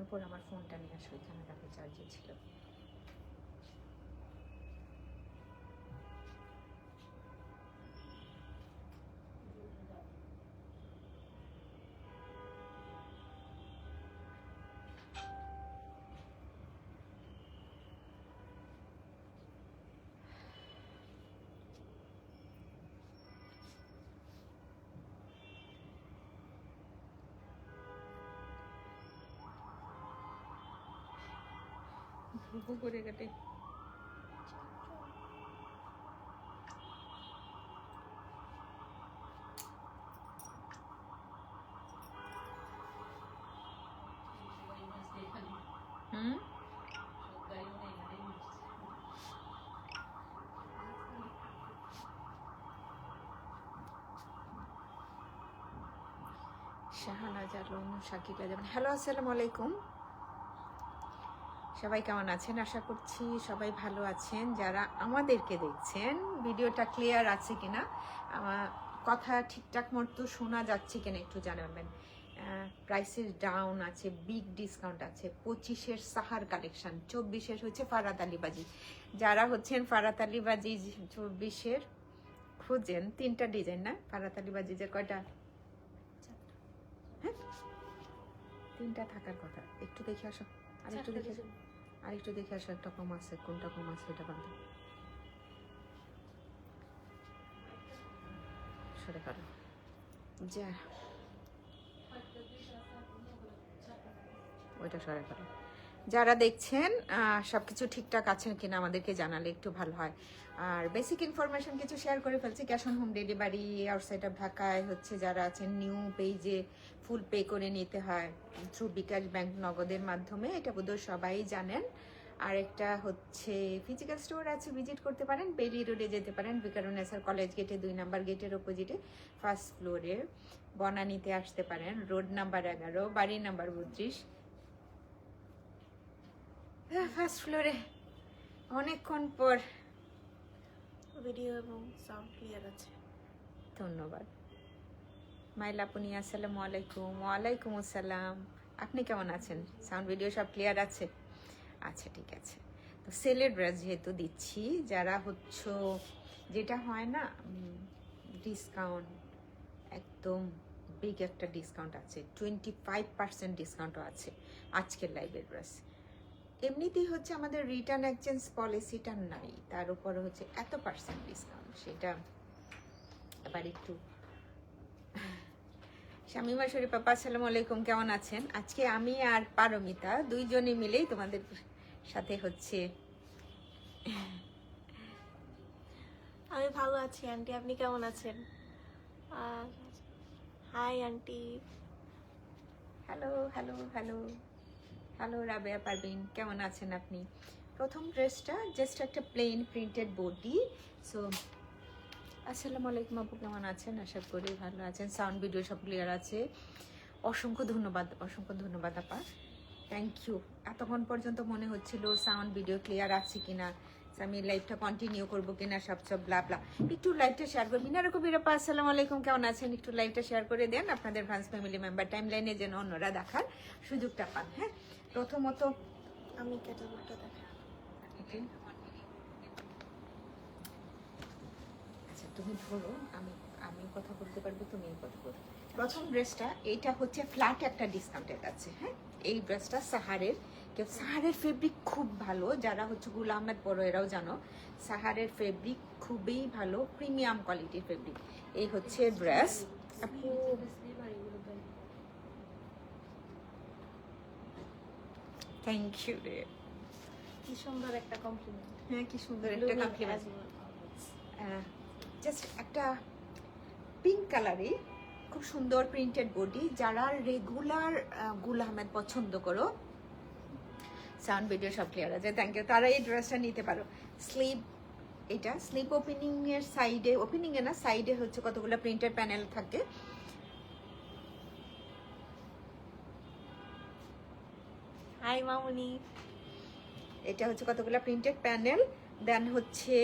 উপর আমার ফোনটা নিয়ে আসো, এখানে রাখে, চার্জে ছিল। ভুবু করে কাটে। শাহানাজ আলম, শাকিলা জামান, হ্যালো, আসসালামু আলাইকুম। সবাই কেমন আছেন? আশা করছি সবাই ভালো আছেন। যারা আমাদেরকে দেখছেন, ভিডিওটা ক্লিয়ার আছে কিনা, আমার কথা ঠিকঠাক মতো শোনা যাচ্ছে কিনা একটু জানাবেন। প্রাইসের ডাউন আছে, বিগ ডিসকাউন্ট আছে। 25-এর সাহার কালেকশন, 24-এর হচ্ছে ফারাত আলীবাজি। যারা হচ্ছেন ফারাত আলীবাজি 24-এর খুঁজেন, 3টা ডিজাইন না ফারাত আলীবাজি, যে কয়টা? হ্যাঁ, 3টা থাকার কথা। একটু দেখে আসো, আরেকটু দেখে আসো, আরেকটু দেখে আসো, একটা কম আছে, কোনটা কম আছে এটা বাদ সরে ফেলো। যা ওইটা সরে ফেলো। যারা দেখছেন সবকিছু ঠিকঠাক আছেন কিনা আমাদেরকে জানালে একটু ভালো হয়। আর বেসিক ইনফরমেশন কিছু শেয়ার করে ফেলছি। Cash on home delivery outside of ঢাকায় হচ্ছে, যারা আছেন নিউ পেজে ফুল পে করে নিতে হয় থ্রু বিকাশ ব্যাংক নগদের মাধ্যমে, এটা বোধহয় সবাই জানেন। আর একটা হচ্ছে ফিজিক্যাল স্টোর আছে, ভিজিট করতে পারেন, বেলি রোডে যেতে পারেন, বিকারুনেসার কলেজ গেটে 2 নাম্বার গেটের অপোজিটে ফার্স্ট ফ্লোরে। বনানীতে আসতে পারেন, রোড নাম্বার 11, বাড়ি নাম্বার 32, ফার্স্ট ফ্লোরে। অনেকক্ষণ পর ভিডিও এবং সাউন্ড ক্লিয়ার আছে, ধন্যবাদ। মাইলাপুনি, আসসালামু আলাইকুম। ওয়ালাইকুম আসসালাম। আপনি কেমন আছেন? সাউন্ড ভিডিও সব ক্লিয়ার আছে? আচ্ছা, ঠিক আছে। তো সেলের ড্রেস যেহেতু দিচ্ছি, যারা হচ্ছে, যেটা হয় না ডিসকাউন্ট, একদম বিগ একটা ডিসকাউন্ট আছে, 25% ডিসকাউন্টও আছে আজকের লাইভের ড্রেস। এমনিতেই হচ্ছে আমাদের রিটার্ন এক্সচেঞ্জ পলিসিটা নাই, তার উপরে হচ্ছে এত পার্সেন্ট ডিসকাউন্ট, সেটা আবার একটু। শামিমা শরীফ আপা, আসসালামু আলাইকুম, কেমন আছেন? আজকে আমি আর পারমিতা দুইজনে মিলেই তোমাদের সাথে হচ্ছে। আমি ভালো আছি আন্টি, আপনি কেমন আছেন? Hi aunty. Hello hello hello hello, Rabeya Parvin, কেমন আছেন আপনি? প্রথম ড্রেসটা জাস্ট একটা প্লেন প্রিন্টেড বডি। সো আসসালামু আলাইকুম আপু, কেমন আছেন? আশা করি ভালো আছেন। সাউন্ড ভিডিও সব ক্লিয়ার আছে। অসংখ্য ধন্যবাদ, অসংখ্য ধন্যবাদ আপা, থ্যাংক ইউ। এতক্ষণ পর্যন্ত মনে হচ্ছিল সাউন্ড ভিডিও ক্লিয়ার আছে কিনা, আমি লাইভটা কন্টিনিউ করবো কিনা, সব ব্লা ব্লা। একটু লাইভটা শেয়ার করবেন। এরকম বিরপা, আসসালামু আলাইকুম, কেমন আছেন? একটু লাইভটা শেয়ার করে দেন আপনাদের ফ্রেন্ডস ফ্যামিলি মেম্বার টাইম লাইনে, যেন অন্যরা দেখার সুযোগটা পান। হ্যাঁ, প্রথমত আমি ক্যাটালগটা দেখাই। ওকে, আচ্ছা তুমি ধরো, আমি আমি কথা বলতে পারবো, তুমি কথা বলতে। প্রথম ড্রেসটা এইটা হচ্ছে ফ্ল্যাট একটা ডিসকাউন্টের আছে। হ্যাঁ, এই ড্রেসটা সাহারের, কেউ সাহারের ফেব্রিক খুব ভালো, যারা হচ্ছে গুল আহমেদ পরো এরাও জানো, সাহারের ফেব্রিক খুবই ভালো, প্রিমিয়াম কোয়ালিটির ফেব্রিক। এই হচ্ছে ড্রেস। আপু থ্যাংক ইউ রে, কি সুন্দর একটা কমপ্লিমেন্ট। হ্যাঁ কি সুন্দর একটা কমপ্লিমেন্ট। জাস্ট একটা পিঙ্ক কালারে খুব সুন্দর প্রিন্টেড বডি। যারা রেগুলার গুল আহমেদ পছন্দ করো, সাউন্ড ভিডিও সব ক্লিয়ার আছে, থ্যাংক ইউ, তারা এই ড্রেসটা নিতে পারো। স্লিভ, এটা স্লিভ ওপেনিং এর সাইডে, ওপেনিং এ না সাইডে হচ্ছে কতগুলো প্রিন্টেড প্যানেল থাকে। হাই মামুনি। এটা হচ্ছে কতগুলো প্রিন্টেড প্যানেল, দেন হচ্ছে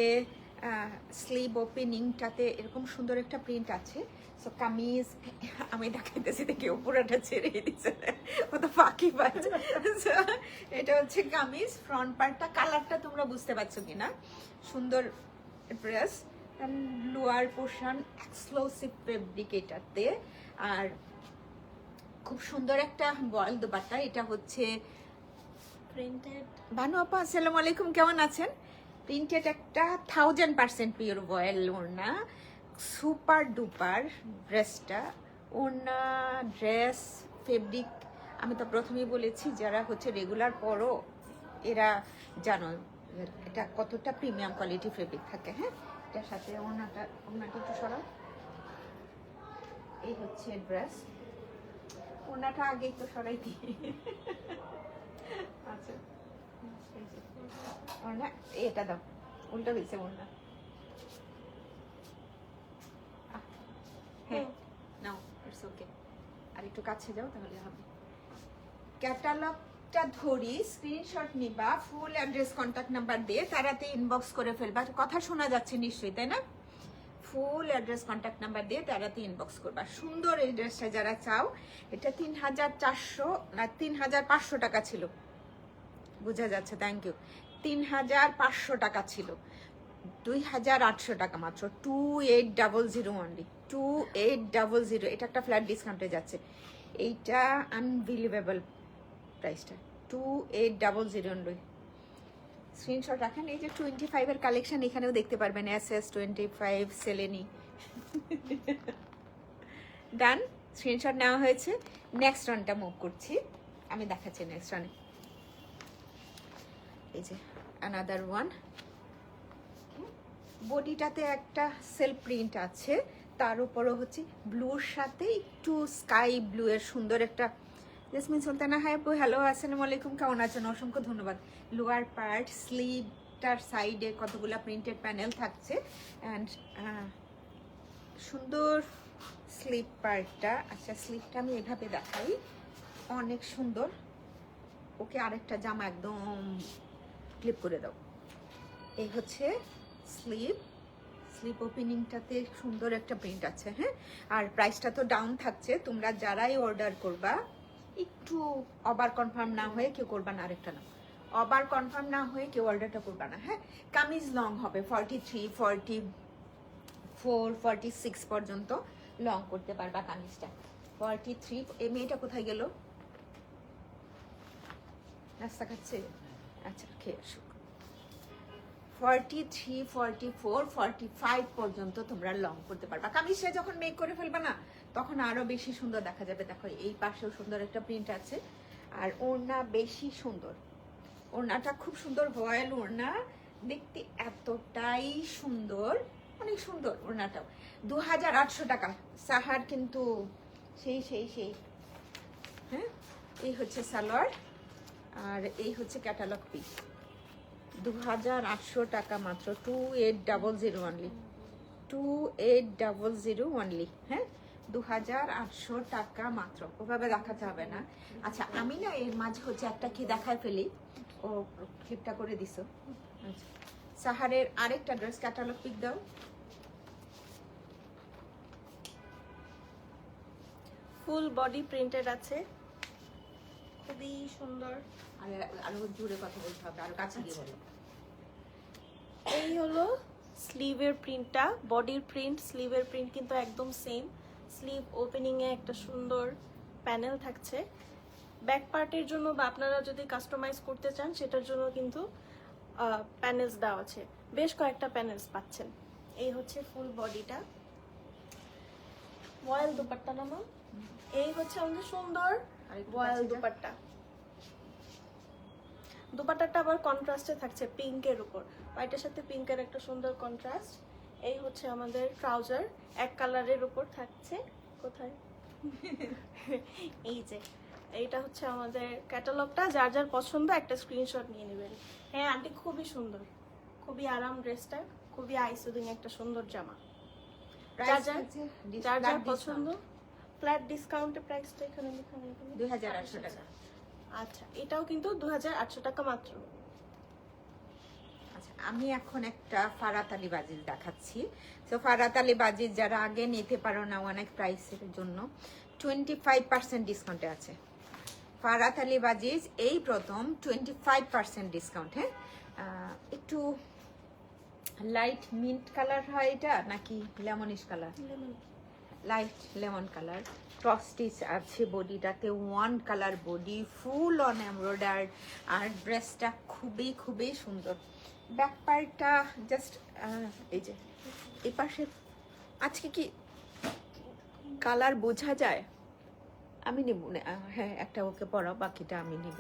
স্লিভ ওপেনিংটাতে এরকম সুন্দর একটা প্রিন্ট আছে। সো কামিজ আমি দেখাইতেছি দেখি পুরোটা ছেড়ে দিচ্ছে, ও তো ফাঁকি পাচ্ছে। So, এটা হচ্ছে কামিজ, ফ্রন্ট পার্টটা, কালারটা তোমরা বুঝতে পারছো কিনা, সুন্দর dress. Lower portion exclusive fabric এটাতে, আর খুব সুন্দর একটা বয়েল দোপাট্টা। এটা হচ্ছে প্রিন্টেড। বানু আপা আসসালামু আলাইকুম, কেমন আছেন? প্রিন্টেড একটা 1000% পিওর বয়েল ওড়না, সুপার ডুপার ড্রেসটা। ওড়না, ড্রেস, ফেব্রিক আমি তো প্রথমেই বলেছি, যারা হচ্ছে রেগুলার পরো এরা জানো এটা কতটা প্রিমিয়াম কোয়ালিটি ফেব্রিক থাকে। হ্যাঁ, এটার সাথে ওড়নাটা একটু সরাও। এই হচ্ছে ড্রেস, ওড়নাটা আগেই তো সরাই দিই। আচ্ছা, ওড়না এটা দাও, উল্টো হয়েছে ওড়না। হ্যাঁ নাও, ইটস ওকে। আর একটু কাছে যাও তাহলে হবে। ক্যাটালগটা ধরি, স্ক্রিনশট নিবা, ফুল অ্যাড্রেস কন্ট্যাক্ট নাম্বার দিয়ে তারাতে ইনবক্স করে ফেলবা। কথা শোনা যাচ্ছে নিশ্চয়ই, তাই না? ফুল অ্যাড্রেস কন্ট্যাক্ট নাম্বার দিয়ে তারাতে ইনবক্স করবা। সুন্দর এই ড্রেসটা যারা চাও, এটা 3400 না 3500 টাকা ছিল, বোঝা যাচ্ছে, থ্যাংক ইউ। 3500 টাকা ছিল, 2800 টাকা মাত্র, 2800 অনলি, 2800। এটা একটা ফ্ল্যাট ডিসকাউন্টে যাচ্ছে, এইটা আনবিলিভেবল প্রাইসটা, 2800 অনলি। স্ক্রিনশট রাখেন। এই যে 25 এর কালেকশন এখানেও দেখতে পারবেন, SS25 সেলেনি। ডান, স্ক্রিনশট নেওয়া হয়েছে। নেক্সট রানটা মুভ করছি, আমি দেখাচ্ছি নেক্সট রানে। এই যে অ্যানাদার ওয়ান, বডিটাতে একটা সেলফ প্রিন্ট আছে, তার উপরও হচ্ছে ব্লুর সাথে একটু স্কাই ব্লু এর সুন্দর একটা। জেসমিন সুলতানা, হাই আপু, হ্যালো, আসসালামু আলাইকুম, কেমন আছেন? অসংখ্য ধন্যবাদ। লোয়ার পার্ট, স্লিভটার সাইডে কতগুলা প্রিন্টেড প্যানেল থাকছে, অ্যান্ড সুন্দর স্লিভ পার্টটা। আচ্ছা, স্লিভটা আমি এভাবে দেখাই, অনেক সুন্দর। ওকে, আরেকটা জামা একদম ক্লিপ করে দাও। এই হচ্ছে স্লিভ, স্লিভ ওপেনিংটাতে সুন্দর একটা প্রিন্ট আছে। হ্যাঁ, আর প্রাইসটা তো ডাউন থাকছে, তোমরা যারাই অর্ডার করবা একটু ওভার কনফার্ম না হয়ে কেউ করবা না, আরেকটা না, ওভার কনফার্ম না হয়ে কেউ অর্ডারটা করবা না। হ্যাঁ, কামিজ লং হবে 43, 44, 46 পর্যন্ত লং করতে পারবা কামিজটা। 43। এই মেয়েটা কোথায় গেল? নাস্তা খাচ্ছে? আচ্ছা, খেয়ে আসুক। 43, 44, 45 পর্যন্ত তোমরা লং করতে পারবা। কামিজটা যখন মেক করে ফেলবা না, তখন আরো বেশি সুন্দর দেখা যাবে। দেখো এই পাশেও সুন্দর একটা প্রিন্ট আছে, আর ওড়না বেশি সুন্দর, ওড়নাটা খুব সুন্দর, ভয়েল ওড়না, দেখতে এতটাই সুন্দর, অনেক সুন্দর ওড়নাটাও। 2800 টাকা। সাহার কিন্তু সেই সেই সেই। হ্যাঁ, এই হচ্ছে সালোয়ার, আর এই হচ্ছে ক্যাটালগ পিস। 2800 টাকা মাত্র, 2800 অনলি, 2800 অনলি। হ্যাঁ, 2800 টাকা মাত্র। ওভাবে দেখাতে হবে না। আচ্ছা, আমি না এর মাঝে হচ্ছে একটা কি দেখায় ফেলি, ও ক্লিপটা করে দিছো। আচ্ছা, সাহারের আরেকটা ড্রেস ক্যাটালগ পিক দাও। ফুল বডি প্রিন্টেড আছে, খুবই সুন্দর। আরো জোরে কথা বলতে হবে, আরো কাছে দিয়ে বলো। এই হলো স্লিভের প্রিন্টটা, বডির প্রিন্ট, স্লিভের প্রিন্ট কিন্তু একদম সেম। স্লিভ ওপেনিং এ একটা সুন্দর প্যানেল থাকছে। ব্যাক পার্টের জন্য বা আপনারা যদি কাস্টমাইজ করতে চান সেটার জন্য কিন্তু প্যানেলস দেওয়া আছে, বেশ কয়েকটা প্যানেলস পাচ্ছেন। এই হচ্ছে ফুল বডিটা, বয়েল দুপাট্টা নামা। এই হচ্ছে আমাদের সুন্দর বয়েল দুপাট্টা। দুপাট্টাটা আবার কন্ট্রাস্টে থাকছে পিঙ্কের উপর, হোয়াইটের সাথে পিঙ্কের একটা সুন্দর কন্ট্রাস্ট। এই হচ্ছে আমাদের ট্রাউজার, এক কালারের উপর থাকছে। কোথায়? এই যে এইটা হচ্ছে আমাদের ক্যাটালগটা, যার যার পছন্দ একটা স্ক্রিনশট নিয়ে নেবেন। হ্যাঁ আন্টি, খুবই সুন্দর, খুবই আরাম ড্রেসটা, খুবই আইসুদিং একটা সুন্দর জামা। যার যার পছন্দ। ফ্ল্যাট ডিসকাউন্টের প্রাইসটা এখানে লেখা নেই, 2800 টাকা। আচ্ছা, এটাও কিন্তু 2800 টাকা মাত্র। আচ্ছা, আমি এখন একটা ফারাতালি বাজিজ দেখাচ্ছি। তো ফারাতালি বাজিজ যারা আগে নিতে পারো না অনেক প্রাইসের জন্য 25% ডিসকাউন্টে আছে। ফারাতালি বাজিজ এই প্রথম 25% ডিসকাউন্ট। হ্যাঁ, একটু লাইট মিন্ট কালার হয় এটা নাকি lemonish colour? Light lemon colour. Cross stitch আছে বডিটাতে, one colour body, full on embroider, আর ড্রেসটা খুবই খুবই সুন্দর। ব্যাক পার্টটা জাস্ট এই যে এই পাশে আজকে কি কালার বোঝা যায়? আমি নিব না, হ্যাঁ একটা ওকে পরাও, বাকিটা আমি নিব।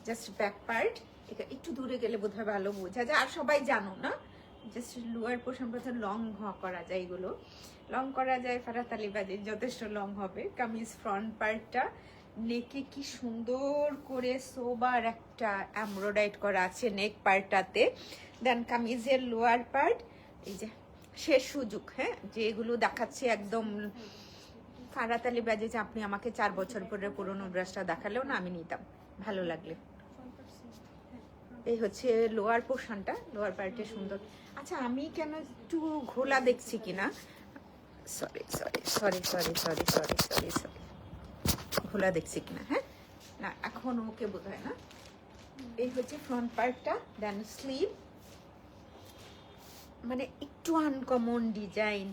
জাস্ট ব্যাক পার্ট একটু দূরে গেলে বোধহয় ভালো বোঝা যায়। আর সবাই জানো না, জাস্ট লোয়ার পোর্শন পর্যন্ত লং করা যায়, এগুলো লং করা যায়। ফারাতালি বাজিজ যথেষ্ট লং হবে। কামিজ ফ্রন্ট পার্টটা নেকে কি সুন্দর করে সোবার একটা এমব্রয়ডারি করা আছে নেক পার্টটাতে। দেন কামিজের লোয়ার পার্ট এই যে শেষ সুযোগ, হ্যাঁ যেগুলো দেখাচ্ছে একদম ফারাতালি বাজিজ। আপনি আমাকে 4 বছর পরে পুরোনো ড্রেসটা দেখালেও না আমি নিতাম, ভালো লাগলে। এই হচ্ছে লোয়ার পোর্শনটা, লোয়ার পার্টে সুন্দর। আচ্ছা আমি কেন একটু ঘোলা দেখছি কিনা, sorry sorry sorry sorry sorry sorry sorry sorry ঘোলা দেখছি কিনা, হ্যাঁ না এখন ওকে বোধ হয় না। এই হচ্ছে ফ্রন্ট পার্টটা। দেন স্লিভ মানে একটু আনকমন ডিজাইন।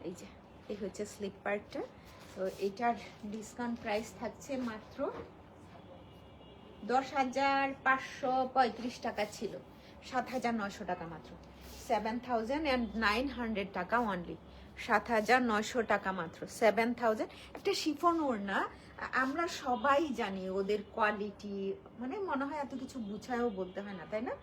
এই যে এই হচ্ছে স্লিভ পার্টটা। তো এটার ডিসকাউন্ট প্রাইস থাকছে মাত্র 10,535 টাকা ছিল, 7,900 টাকা মাত্র। 7,900 টাকা অনলি, 7,900 টাকা মাত্র, 7,000। একটা শিফন ওড়না, আমরা সবাই জানি ওদের কোয়ালিটি, মানে মনে হয় এত কিছু বুঝায়ও বলতে হয় না, তাই না?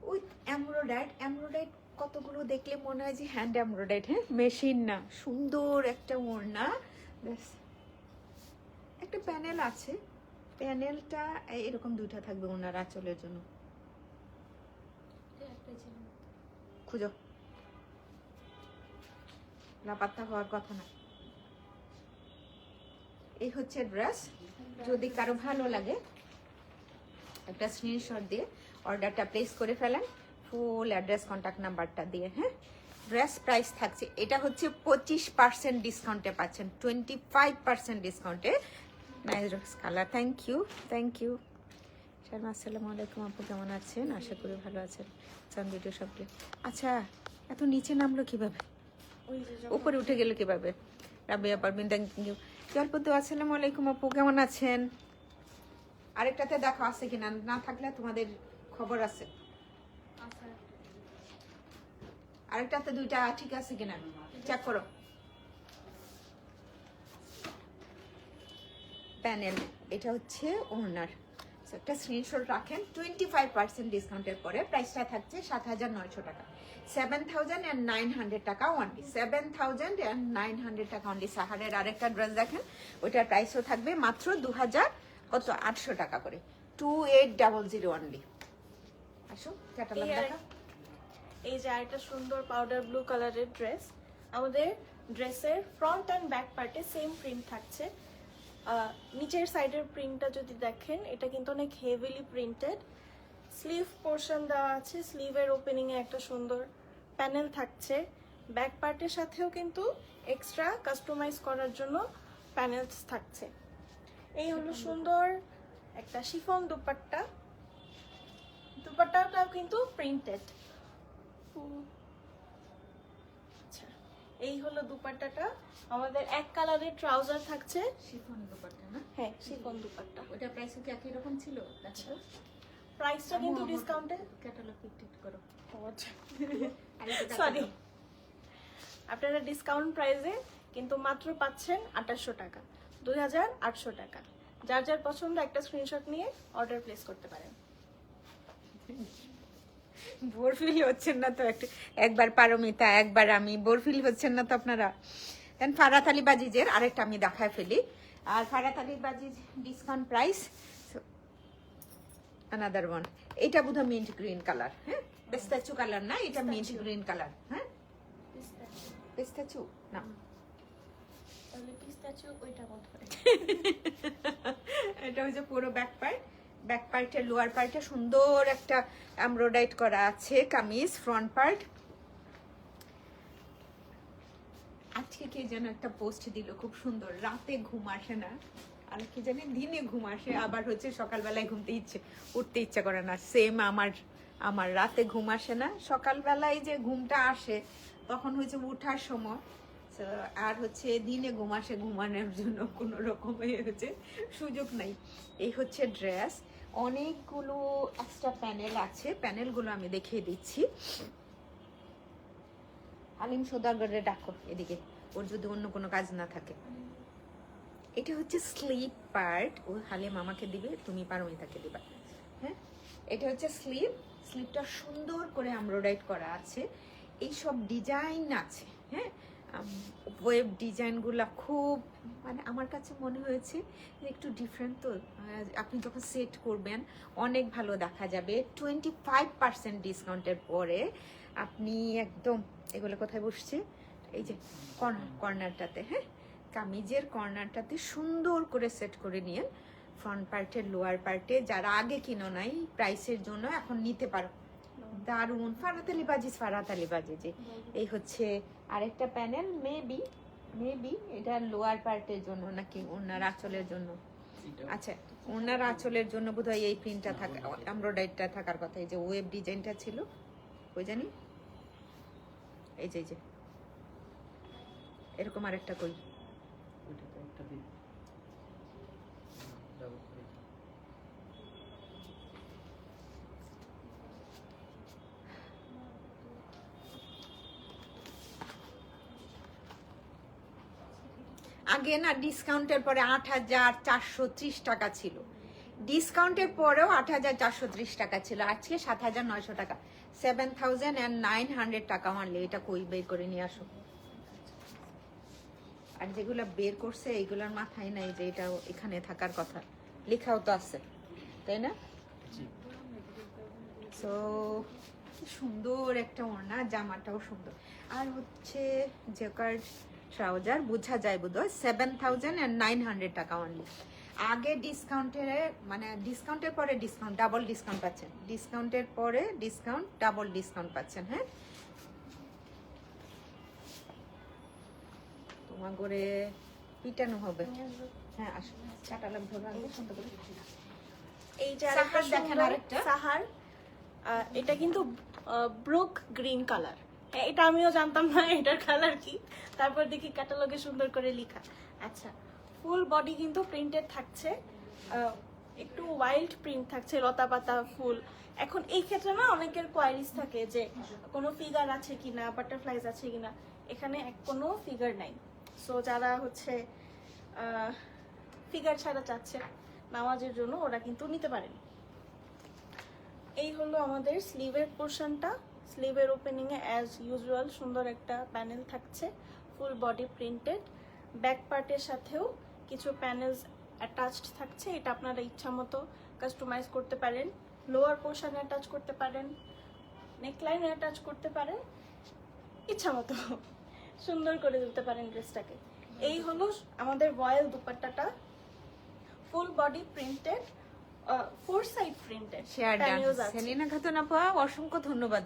উইথ এমব্রয়ডারি কতগুলো দেখলে মনে হয় যে হ্যান্ড এমব্রয়ডারি, হ্যাঁ মেশিন না। সুন্দর একটা ওড়না, একটা প্যানেল আছে, প্যানেলটা এরকম দুইটা থাকবে ওনার আঁচলের জন্য। খুঁজো, লাপাত্তা হওয়ার কথা না। এই হচ্ছে ড্রেস। যদি কারো ভালো লাগে একটা স্ক্রিনশট দিয়ে অর্ডারটা প্লেস করে ফেলেন, ফুল অ্যাড্রেস কন্ট্যাক্ট নাম্বারটা দিয়ে। হ্যাঁ, ড্রেস প্রাইস থাকছে, এটা হচ্ছে 25% ডিসকাউন্টে পাচ্ছেন, 25% ডিসকাউন্টে। Nice dress colour. Thank you, thank you Sharma. আসসালামু আলাইকুম আপু, কেমন আছেন? আশা করি ভালো আছেন। চান ভিডিও সবগুলো। আচ্ছা এত নিচে নামলো কিভাবে, উপরে উঠে গেল কিভাবে? Rabia Parvin, thank you. জলপদ্দু আসসালামু আলাইকুম আপু, কেমন আছেন? আরেকটাতে দেখো আছে কিনা, না থাকলে তোমাদের খবর আছে। আরেকটাতে দুইটা ঠিক আছে কিনা চেক করো। প্যানেল, এটা হচ্ছে ওনার। একটা স্ক্রিনশট রাখেন। 25% ডিসকাউন্টের পরে প্রাইসটা থাকছে 7,900 টাকা, 7,900 টাকা অনলি, 7,900 টাকা অনলি। সাহারের আরেকটা ড্রেস দেখেন, ওইটার প্রাইসও থাকবে মাত্র 2,800 টাকা করে, 2800 অনলি। আসো ক্যাটালগ দেখা। এই যে আরেকটা সুন্দর পাউডার ব্লু কালারের ড্রেস। আমাদের ড্রেসের ফ্রন্ট অ্যান্ড ব্যাক পার্টে সেম প্রিন্ট থাকছে। নিচের সাইডের প্রিন্টটা যদি দেখেন, এটা কিন্তু অনেক হেভিলি প্রিন্টেড। স্লিভ পোর্শন দেওয়া আছে, স্লিভের ওপেনিংয়ে একটা সুন্দর প্যানেল থাকছে। ব্যাক পার্টের সাথেও কিন্তু এক্সট্রা কাস্টমাইজ করার জন্য প্যানেলস থাকছে। এই হলো সুন্দর একটা শিফন দুপাট্টা। দুপাট্টাটাও কিন্তু প্রিন্টেড। আচ্ছা, এই হলো দুপাট্টাটা। আমাদের এক কালারের ট্রাউজার থাকছে, শিফন দুপাট্টা না? হ্যাঁ শিফন দুপাট্টা। ওটা প্রাইস কি একই রকম ছিল? আচ্ছা, প্রাইসটা কিন্তু ডিসকাউন্টে। ক্যাটালগ পিকটিক করো। সরি, আপনারা ডিসকাউন্ট প্রাইসে কিন্তু মাত্র পাচ্ছেন 2800 টাকা, 2,800 টাকা। যার যার পছন্দ একটা স্ক্রিনশট নিয়ে অর্ডার প্লেস করতে পারেন। বোর ফিল হচ্ছেন না তো? একবার পারমিতা, একবার আমি, বোর ফিল হচ্ছেন না তো আপনারা? দেন ফারাতালি বাজিজের আরেকটা আমি দেখায় ফেলি। আর ফারাতালি বাজিজ ডিসকাউন্ট প্রাইস আনাদার ওয়ান। এটা বোধহয় মিন্ট গ্রিন কালার, হ্যাঁ পেস্তাচু কালার না, এটা মিন্ট গ্রিন কালার। হ্যাঁ পেস্তাচু না, তাহলে পিস্তাচিও ওইটার মতো করে। এটা হচ্ছে পুরো ব্যাক পার্ট, ব্যাক পার্টের লোয়ার পার্টে সুন্দর একটা এমব্রয়ডারি করা আছে কামিজ, ফ্রন্ট পার্ট। আজকে কে যেন একটা পোস্ট দিল খুব সুন্দর, রাতে ঘুম আসে না, আর কি জানি দিনে ঘুম আসে, আবার হচ্ছে সকালবেলায় উঠতে ইচ্ছে করে না। সেম আমার রাতে ঘুম আসে না, সকালবেলায় যে ঘুমটা আসে তখন হচ্ছে উঠার সময়। So, আর হচ্ছে দিনে ঘুম আসে, ঘুমানোর জন্য কোনো রকমের হচ্ছে সুযোগ নাই। এই হচ্ছে ড্রেস, অনেকগুলো এক্সট্রা প্যানেল আছে, প্যানেলগুলো আমি দেখিয়ে দিচ্ছি। আলিম সৌদাগরে ডাকো এদিকে, ওর যদি অন্য কোনো কাজ না থাকে। এটা হচ্ছে স্লিপ পার্ট, ও হালিম আমাকে দিবে, তুমি পারমিতাকে দিবা। হ্যাঁ, এটা হচ্ছে স্লিপটা সুন্দর করে এমব্রয়ডারি করা আছে, এই সব ডিজাইন আছে। হ্যাঁ, ওয়েব ডিজাইনগুলো খুব মানে আমার কাছে মনে হয়েছে যে একটু ডিফারেন্ট, তো আপনি যখন সেট করবেন অনেক ভালো দেখা যাবে। 25% ডিসকাউন্টের পরে আপনি একদম, এগুলো কোথায় বসছে, এই যে কর্নারটাতে, হ্যাঁ কামিজের কর্নারটাতে সুন্দর করে সেট করে নিয়ে ফ্রন্ট পার্টের লোয়ার পার্টে, যারা আগে কিনো নাই প্রাইসের জন্য এখন নিতে পারো। দারুন ফারাতালি বাজি যে এই হচ্ছে আরেকটা প্যানেল, মেবি এটা লোয়ার পার্টের জন্য নাকি ওনার আঁচলের জন্য। আচ্ছা, ওনার আঁচলের জন্য বোধহয় এই প্রিন্টটা থাকা, এমব্রয়ডারিটা থাকার কথা। এই যে ওয়েব ডিজাইনটা ছিল, ওই জানি এই যে এরকম আরেকটা কই, আগে না ডিসকাউন্টের পরে 8,430 টাকা ছিল, ডিসকাউন্টের পরেও 8,430 টাকা ছিল, আজকে 7,900 টাকা, 7,900 টাকা অনলি। এটা কই বের করে নিয়ে আসো। আর যেগুলো বের করছে এইগুলোর মাথায় নাই যে এটা এখানে থাকার কথা, লেখাও তো আছে, তাই না? সো সুন্দর একটা ওড়না, জামাটাও সুন্দর। আর হচ্ছে জেকার্ড ট্রাউজার, বোঝা যায় বোধহয় 7,900 টাকা অনলি। আগে ডিসকাউন্টের মানে ডিসকাউন্টের পরে ডিসকাউন্ট, ডাবল ডিসকাউন্ট পাচ্ছেন, ডিসকাউন্টের পরে ডিসকাউন্ট, ডাবল ডিসকাউন্ট পাচ্ছেন। হ্যাঁ, তোমার করে পিটানো হবে। হ্যাঁ আসো, চাটালাম ধরে আনবে সুন্দর করে। এই যে আরেকটা দেখেন, আরেকটা সাহার, এটা কিন্তু ব্রুক গ্রিন কালার। এটা আমিও জানতাম না এটার কালার কি, তারপর দেখি ক্যাটালগে সুন্দর করে লেখা। আচ্ছা, ফুল বডি কিন্তু প্রিন্টেড থাকছে, একটু ওয়াইল্ড প্রিন্ট থাকছে, লতা পাতা ফুল। এখন এই ক্ষেত্রে না অনেকের কোয়ারিজ থাকে যে কোনো ফিগার আছে কিনা, বাটারফ্লাইজ আছে কিনা, এখানে কোনো ফিগার নাই। সো যারা হচ্ছে ফিগার ছাড়া চাচ্ছে নামাজের জন্য, ওরা কিন্তু নিতে পারেন। এই হলো আমাদের স্লিভের পোর্শনটা। স্লিভের ওপেনিং এ অ্যাজ ইউজুয়াল সুন্দর একটা প্যানেল থাকছে, ফুল বডি প্রিন্টেড। ব্যাক পার্টের সাথেও কিছু প্যানেলস অ্যাটাচড থাকছে, এটা আপনারা ইচ্ছা মতো কাস্টমাইজ করতে পারেন। লোয়ার পোর্শনে অ্যাটাচ করতে পারেন, নেকলাইনে অ্যাটাচ করতে পারেন, ইচ্ছা মতো সুন্দর করে দিতে পারেন ড্রেসটাকে। এই হলো আমাদের ভয়েল দুপাট্টাটা, full body printed, 4 side printed. Share done Selina Khatun আপা, অসংখ্য ধন্যবাদ,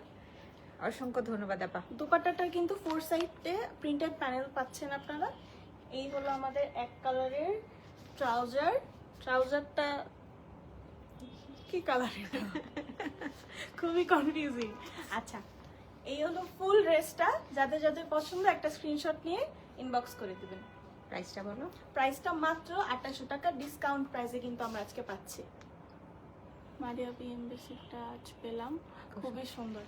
অসংখ্য ধন্যবাদ আপা। দুপাট্টাটা কিন্তু 4 সাইডে প্রিন্টেড প্যানেল পাচ্ছেন আপনারা। এই হলো আমাদের এক কালারের ট্রাউজার, ট্রাউজারটা কি কালারের খুবই কনফিউজিং। আচ্ছা, এই হলো ফুল ড্রেসটা, যাদের যাদের পছন্দ একটা স্ক্রিনশট নিয়ে ইনবক্স করে দিবেন। প্রাইসটা বলো। প্রাইসটা মাত্র 2800 টাকা, ডিসকাউন্ট প্রাইসে কিন্তু আমরা আজকে পাচ্ছি। মারিয়া বিএমবিসিটা আজ পেলাম, খুবই সুন্দর।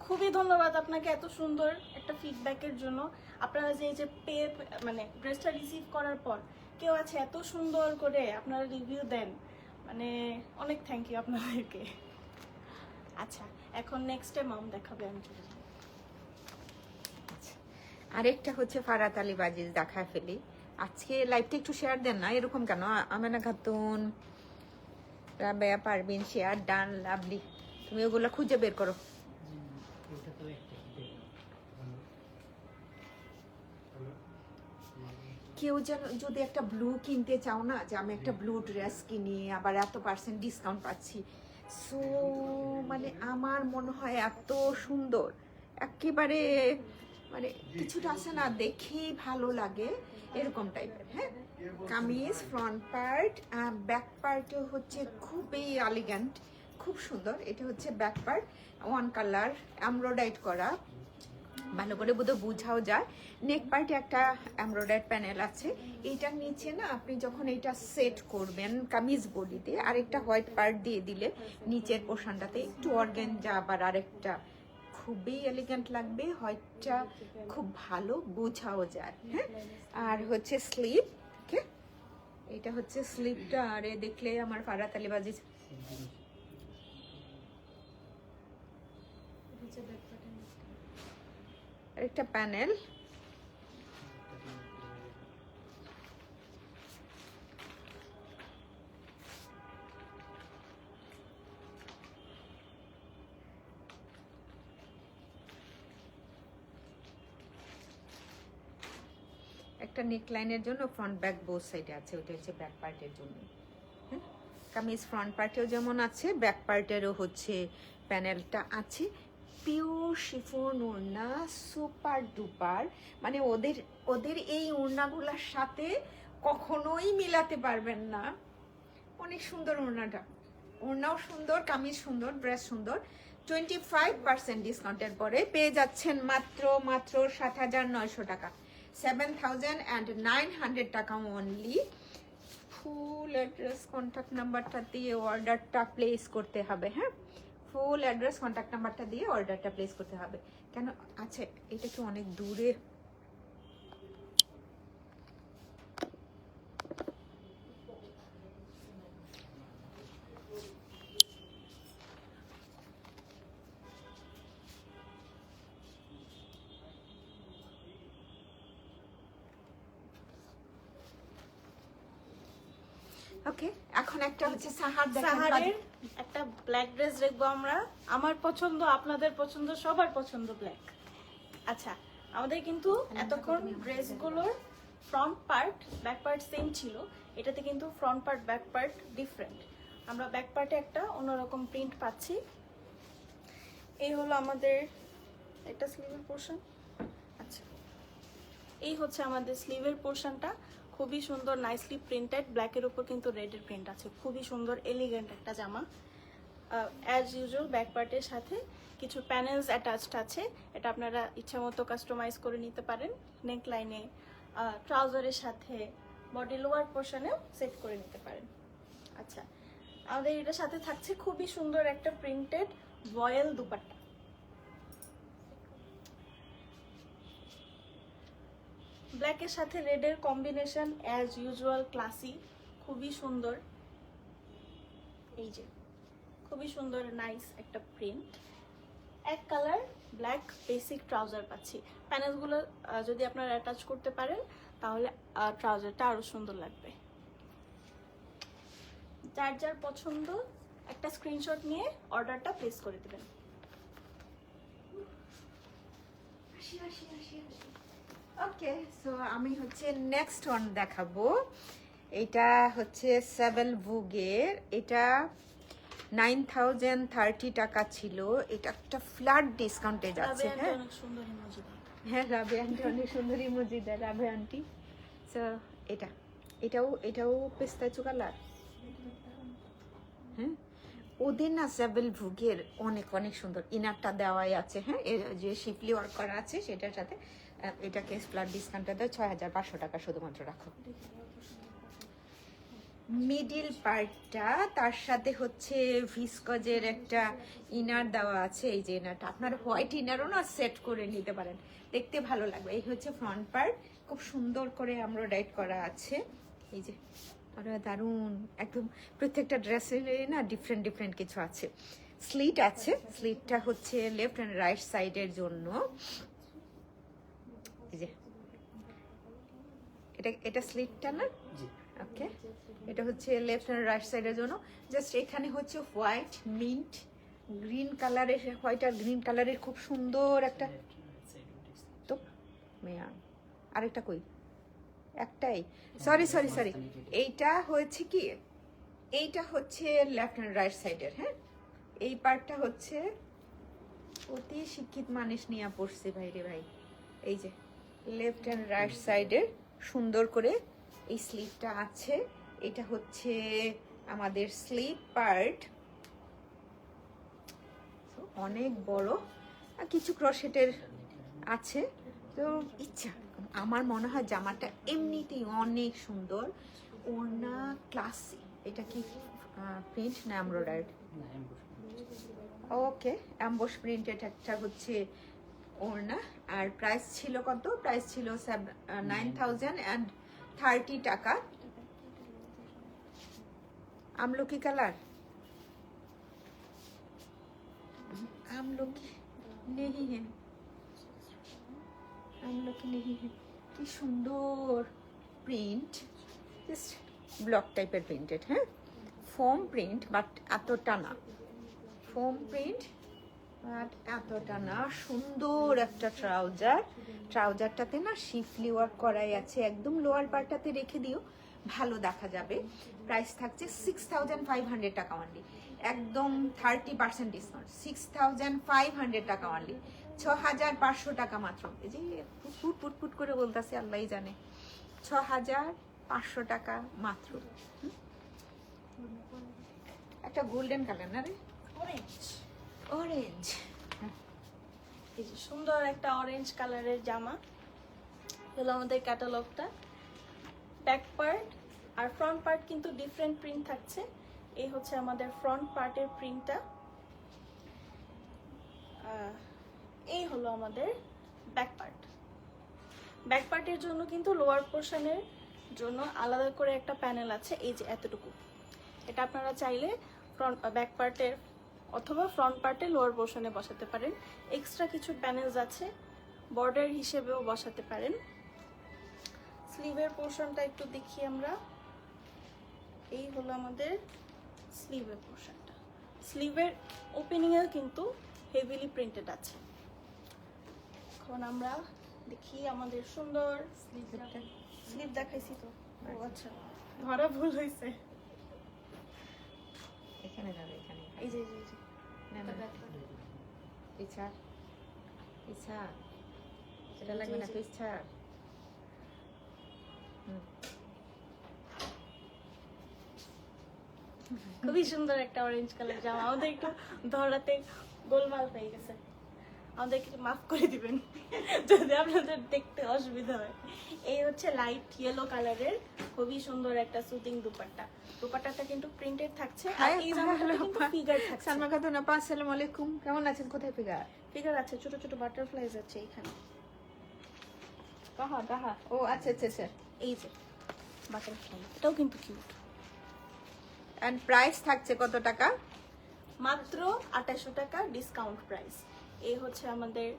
খুবই ধন্যবাদ আপনাকে এত সুন্দর একটা ফিডব্যাকের জন্য। আপনারা যে এই যে মানে ড্রেসটা রিসিভ করার পর কেউ আছে এত সুন্দর করে আপনারা রিভিউ দেন, মানে অনেক থ্যাংক ইউ আপনাদেরকে। আচ্ছা, এখন নেক্সটে মাম দেখাবে, আমি চলে যাই। আরেকটা হচ্ছে ফারাতালি বাজিজ দেখায় ফেলি। আজকে লাইভটা একটু শেয়ার দেন না, এরকম কেন? Amena Khatun, Rabeya Parveen, share done, lovely. তুমি ওগুলো খুঁজে বের করো। কি কেউ যেন যদি একটা ব্লু কিনতে চাও না, যে আমি একটা ব্লু ড্রেস কিনি আবার এত % ডিসকাউন্ট পাচ্ছি, সো মানে আমার মনে হয় এত সুন্দর একেবারে, মানে কিছুটা আছে না দেখেই ভালো লাগে এরকম টাইপের। হ্যাঁ, কামিজ ফ্রন্ট পার্ট, ব্যাক পার্টও হচ্ছে খুবই এলিগ্যান্ট, খুব সুন্দর। এটা হচ্ছে back part, one colour embroidery করা, ভালো করে বোধহয় বোঝাও যায়। নেক পার্টে একটা এমব্রয়ডারি প্যানেল আছে। এইটার নিচে না আপনি যখন এটা সেট করবেন কামিজ বডিতে, আরেকটা হোয়াইট পার্ট দিয়ে দিলে নিচের পোর্শনটাতে একটু অর্গানজা আবার আরেকটা, খুবই এলিগেন্ট লাগবে। হোয়াইটটা খুব ভালো বোঝাও যায়। হ্যাঁ, আর হচ্ছে স্লিভ, ওকে, এটা হচ্ছে স্লিভটা। আরে দেখলে আমার ফারাতালি বাজি। একটা প্যানেল, একটা নেকলাইনের জন্য ফ্রন্ট ব্যাক বোথ সাইডে আছে, ওটা হচ্ছে ব্যাক পার্টের জন্য। হ্যাঁ, কামিজ ফ্রন্ট পার্টেও যেমন আছে, ব্যাক পার্টেরও হচ্ছে প্যানেলটা আছে। পিওর শিফন ওড়না, সুপার ডুপার, মানে ওদের ওদের এই ওড়নাগুলোর সাথে কখনোই মিলাতে পারবেন না। অনেক সুন্দর ওড়নাটা, ওড়নাও সুন্দর, কামিজ সুন্দর, ড্রেস সুন্দর। 25% ডিসকাউন্টের পরে পেয়ে যাচ্ছেন মাত্র 7,900 টাকা, 7,900 টাকা অনলি। ফুল অ্যাড্রেস কন্ট্যাক্ট নাম্বারটা দিয়ে অর্ডারটা প্লেস করতে হবে। হ্যাঁ, ফুল অ্যাড্রেস কন্ট্যাক্ট নাম্বারটা দিয়ে অর্ডারটা প্লেস করতে হবে। কেন আচ্ছা, এটা কি অনেক দূরে? ওকে, এখন একটা হচ্ছে সাহার সাহারের একটা ব্ল্যাক ড্রেস দেখবো আমরা। আমার পছন্দ, আপনাদের পছন্দ, সবার পছন্দ ব্ল্যাক। আচ্ছা, আমাদের কিন্তু এতক্ষণ ড্রেসগুলোর front part back part same ছিল, এটাতে কিন্তু front part back part different. আমরা ব্যাক পার্টে একটা অন্যরকম প্রিন্ট পাচ্ছি। এই হলো আমাদের একটা স্লিভের পোর্শন। আচ্ছা, এই হচ্ছে আমাদের স্লিভের পোর্শনটা, খুবই সুন্দর নাইসলি প্রিন্টেড, ব্ল্যাকের উপর কিন্তু রেডের প্রিন্ট আছে, খুবই সুন্দর এলিগেন্ট একটা জামা। অ্যাজ ইউজুয়াল ব্যাক পার্টের সাথে কিছু প্যানেলস অ্যাটাচড আছে, এটা আপনারা ইচ্ছা মতো কাস্টমাইজ করে নিতে পারেন। নেক লাইনে, ট্রাউজারের সাথে, বডি লোয়ার পোর্শনেও সেট করে নিতে পারেন। আচ্ছা, আমাদের এটার সাথে থাকছে খুবই সুন্দর একটা প্রিন্টেড ভয়েল দুপাট্টা। ব্ল্যাকের সাথে রেডের কম্বিনেশন অ্যাজ ইউজুয়াল ক্লাসি, খুবই সুন্দর। এই যে খুবই সুন্দর নাইস একটা প্রিন্ট, এক কালার ব্ল্যাক বেসিক ট্রাউজার পাচ্ছি। প্যানেলগুলো যদি আপনারা অ্যাটাচ করতে পারেন তাহলে ট্রাউজারটা আরো সুন্দর লাগবে। যার যার পছন্দ একটা স্ক্রিনশট নিয়ে অর্ডারটা প্লেস করে দেবেন। ওকে, সো আমি হচ্ছে নেক্সট ওয়ান দেখাবো। এটা হচ্ছে সেভেল ভুগের, এটা 9,030 টাকা ছিল, এটা একটা ফ্ল্যাট ডিসকাউন্টে যাচ্ছে। হ্যাঁ অনেক সুন্দর ইমোজি দেয়। হ্যাঁ, রাবে আন্টি অনেক সুন্দর ইমোজি দেয় রাবে আন্টি। সো এটাও পেস্তাচু কালার। হ্যাঁ, ওদের না সেভেল ভুগের অনেক অনেক সুন্দর ইনারটা দেওয়াই আছে। হ্যাঁ, এর যে শিপলি ওয়ার্ক করা আছে সেটার সাথে এটাকে ফ্ল্যাট ডিসকাউন্টটা দেয় 6,500 টাকা শুধুমাত্র রাখো। মিডিল পার্টটা তার সাথে হচ্ছে ভিসকজের একটা ইনার দেওয়া আছে। এই যে ইনারটা আপনার হোয়াইট ইনারও না সেট করে নিতে পারেন, দেখতে ভালো লাগবে। এই হচ্ছে ফ্রন্ট পার্ট, খুব সুন্দর করে এমব্রয়ডারি করা আছে। এই যে আরে দারুণ, একদম প্রত্যেকটা ড্রেসের না ডিফারেন্ট ডিফারেন্ট কিছু আছে। স্লিট আছে, স্লিটটা হচ্ছে লেফট অ্যান্ড রাইট সাইডের জন্য। এই যে এটা স্লিটটা না, ওকে, এটা হচ্ছে লেফট অ্যান্ড রাইট সাইডের জন্য। জাস্ট এখানে হচ্ছে হোয়াইট মিন্ট গ্রিন কালারের, হোয়াইট আর গ্রিন কালারের খুব সুন্দর একটা, তো মেয়া আরেকটা কই একটাই, সরি সরি সরি, এইটা হচ্ছে কি, এইটা হচ্ছে লেফট অ্যান্ড রাইট সাইডের, হ্যাঁ এই পার্টটা হচ্ছে অতি শিক্ষিত মানুষ নিয়ে পড়ছে ভাইরে ভাই। এই যে লেফট অ্যান্ড রাইট সাইডের সুন্দর করে এই স্লিভটা আছে। এটা হচ্ছে আমাদের স্লিভ পার্ট, অনেক বড়, আর কিছু ক্রশেটের আছে। তো ইচ্ছা, আমার মনে হয় জামাটা এমনিতেই অনেক সুন্দর। ওড়না ক্লাসি, এটা কি প্রিন্ট না এমব্রয়ডারি? ওকে, অ্যাম্বোস প্রিন্টেড একটা হচ্ছে ওড়না। আর প্রাইস ছিল কত? প্রাইস ছিল 9,030 টাকা। আমলকি কালার, আমলকি নেই হ্যাঁ, আমলকি নেই হ্যাঁ। কি সুন্দর প্রিন্ট, জাস্ট ব্লক টাইপের প্রিন্টেড, হ্যাঁ ফোম প্রিন্ট বাট এতটা না, ফোম প্রিন্ট বাট এতটা না। সুন্দর একটা ট্রাউজার, ট্রাউজারটাতে না শিফলি ওয়ার্ক করাই আছে, একদম লোয়ার পার্টটাতে রেখে দিও, ভালো দেখা যাবে। প্রাইস থাকছে 6,500 টাকা অনলি, একদম 30% ডিসকাউন্ট, 6,500 টাকা অনলি, 6,500 টাকা মাত্র। এই যে ফুট ফুট ফুট করে বলতেছে, আল্লাহই জানে, 6,500 টাকা মাত্র। একটা গোল্ডেন কালার না রে, অরেঞ্জ, অরেঞ্জ, এই যে সুন্দর একটা অরেঞ্জ কালারের জামা হলো আমাদের ক্যাটালগটা। ব্যাক পার্ট আর ফ্রন্ট পার্ট কিন্তু ডিফারেন্ট প্রিন্ট থাকছে। এই হচ্ছে আমাদের ফ্রন্ট পার্টের প্রিন্টটা, এই হলো আমাদের ব্যাক পার্ট। ব্যাক পার্টের জন্য কিন্তু লোয়ার পোর্শনের জন্য আলাদা করে একটা প্যানেল আছে, এই যে এতটুকু। এটা আপনারা চাইলে ফ্রন্ট ব্যাক পার্টের অথবা ফ্রন্ট পার্টে লোয়ার পোর্শনে বসাতে পারেন। এক্সট্রা কিছু প্যানেলস আছে, বর্ডার হিসেবেও বসাতে পারেন। স্লিভের পোর্শনটা একটু দেখি আমরা, এই হলো আমাদের স্লিভের পোর্শনটা। স্লিভের ওপেনিংয়ে কিন্তু হেভিলি প্রিন্টেড আছে। এখন আমরা দেখি আমাদের সুন্দর স্লিভটা, স্লিভ দেখাইছি তো, ও আচ্ছা ধরা ভুল হয়েছে, এখানে যাবে, এখানে এই যে এই যে না না, ইচ্ছা ইচ্ছা এটা লাগবে না তো, ইচ্ছা খুবই সুন্দর একটা অরেঞ্জ কালার জামা। আমাদের একটু ধরাতে গোলমাল হয়ে গেছে, আমাদেরকে মাফ করে দিবেন যদি আপনাদের দেখতে অসুবিধা হয়। এই হচ্ছে লাইট ইয়েলো কালারের খুবই সুন্দর একটা সুতিং দুপাট্টা। দুপাট্টাটা কিন্তু প্রিন্টেড থাকছে, আর এই জামাটা কিন্তু ফিগার থাকছে। সালমা খাতুন আপা, আসসালামু আলাইকুম, কেমন আছেন? কোথায় ফিগার? ফিগার আছে, ছোট ছোট বাটারফ্লাইজ আছে এখানে। কাহা কাহা, ও আচ্ছা আচ্ছা আচ্ছা, এই যে বাটারফ্লাই, এটাও কিন্তু কিউট। এন্ড প্রাইস থাকছে কত টাকা? মাত্র 2800 টাকা ডিসকাউন্ট প্রাইস। এই হচ্ছে আমাদের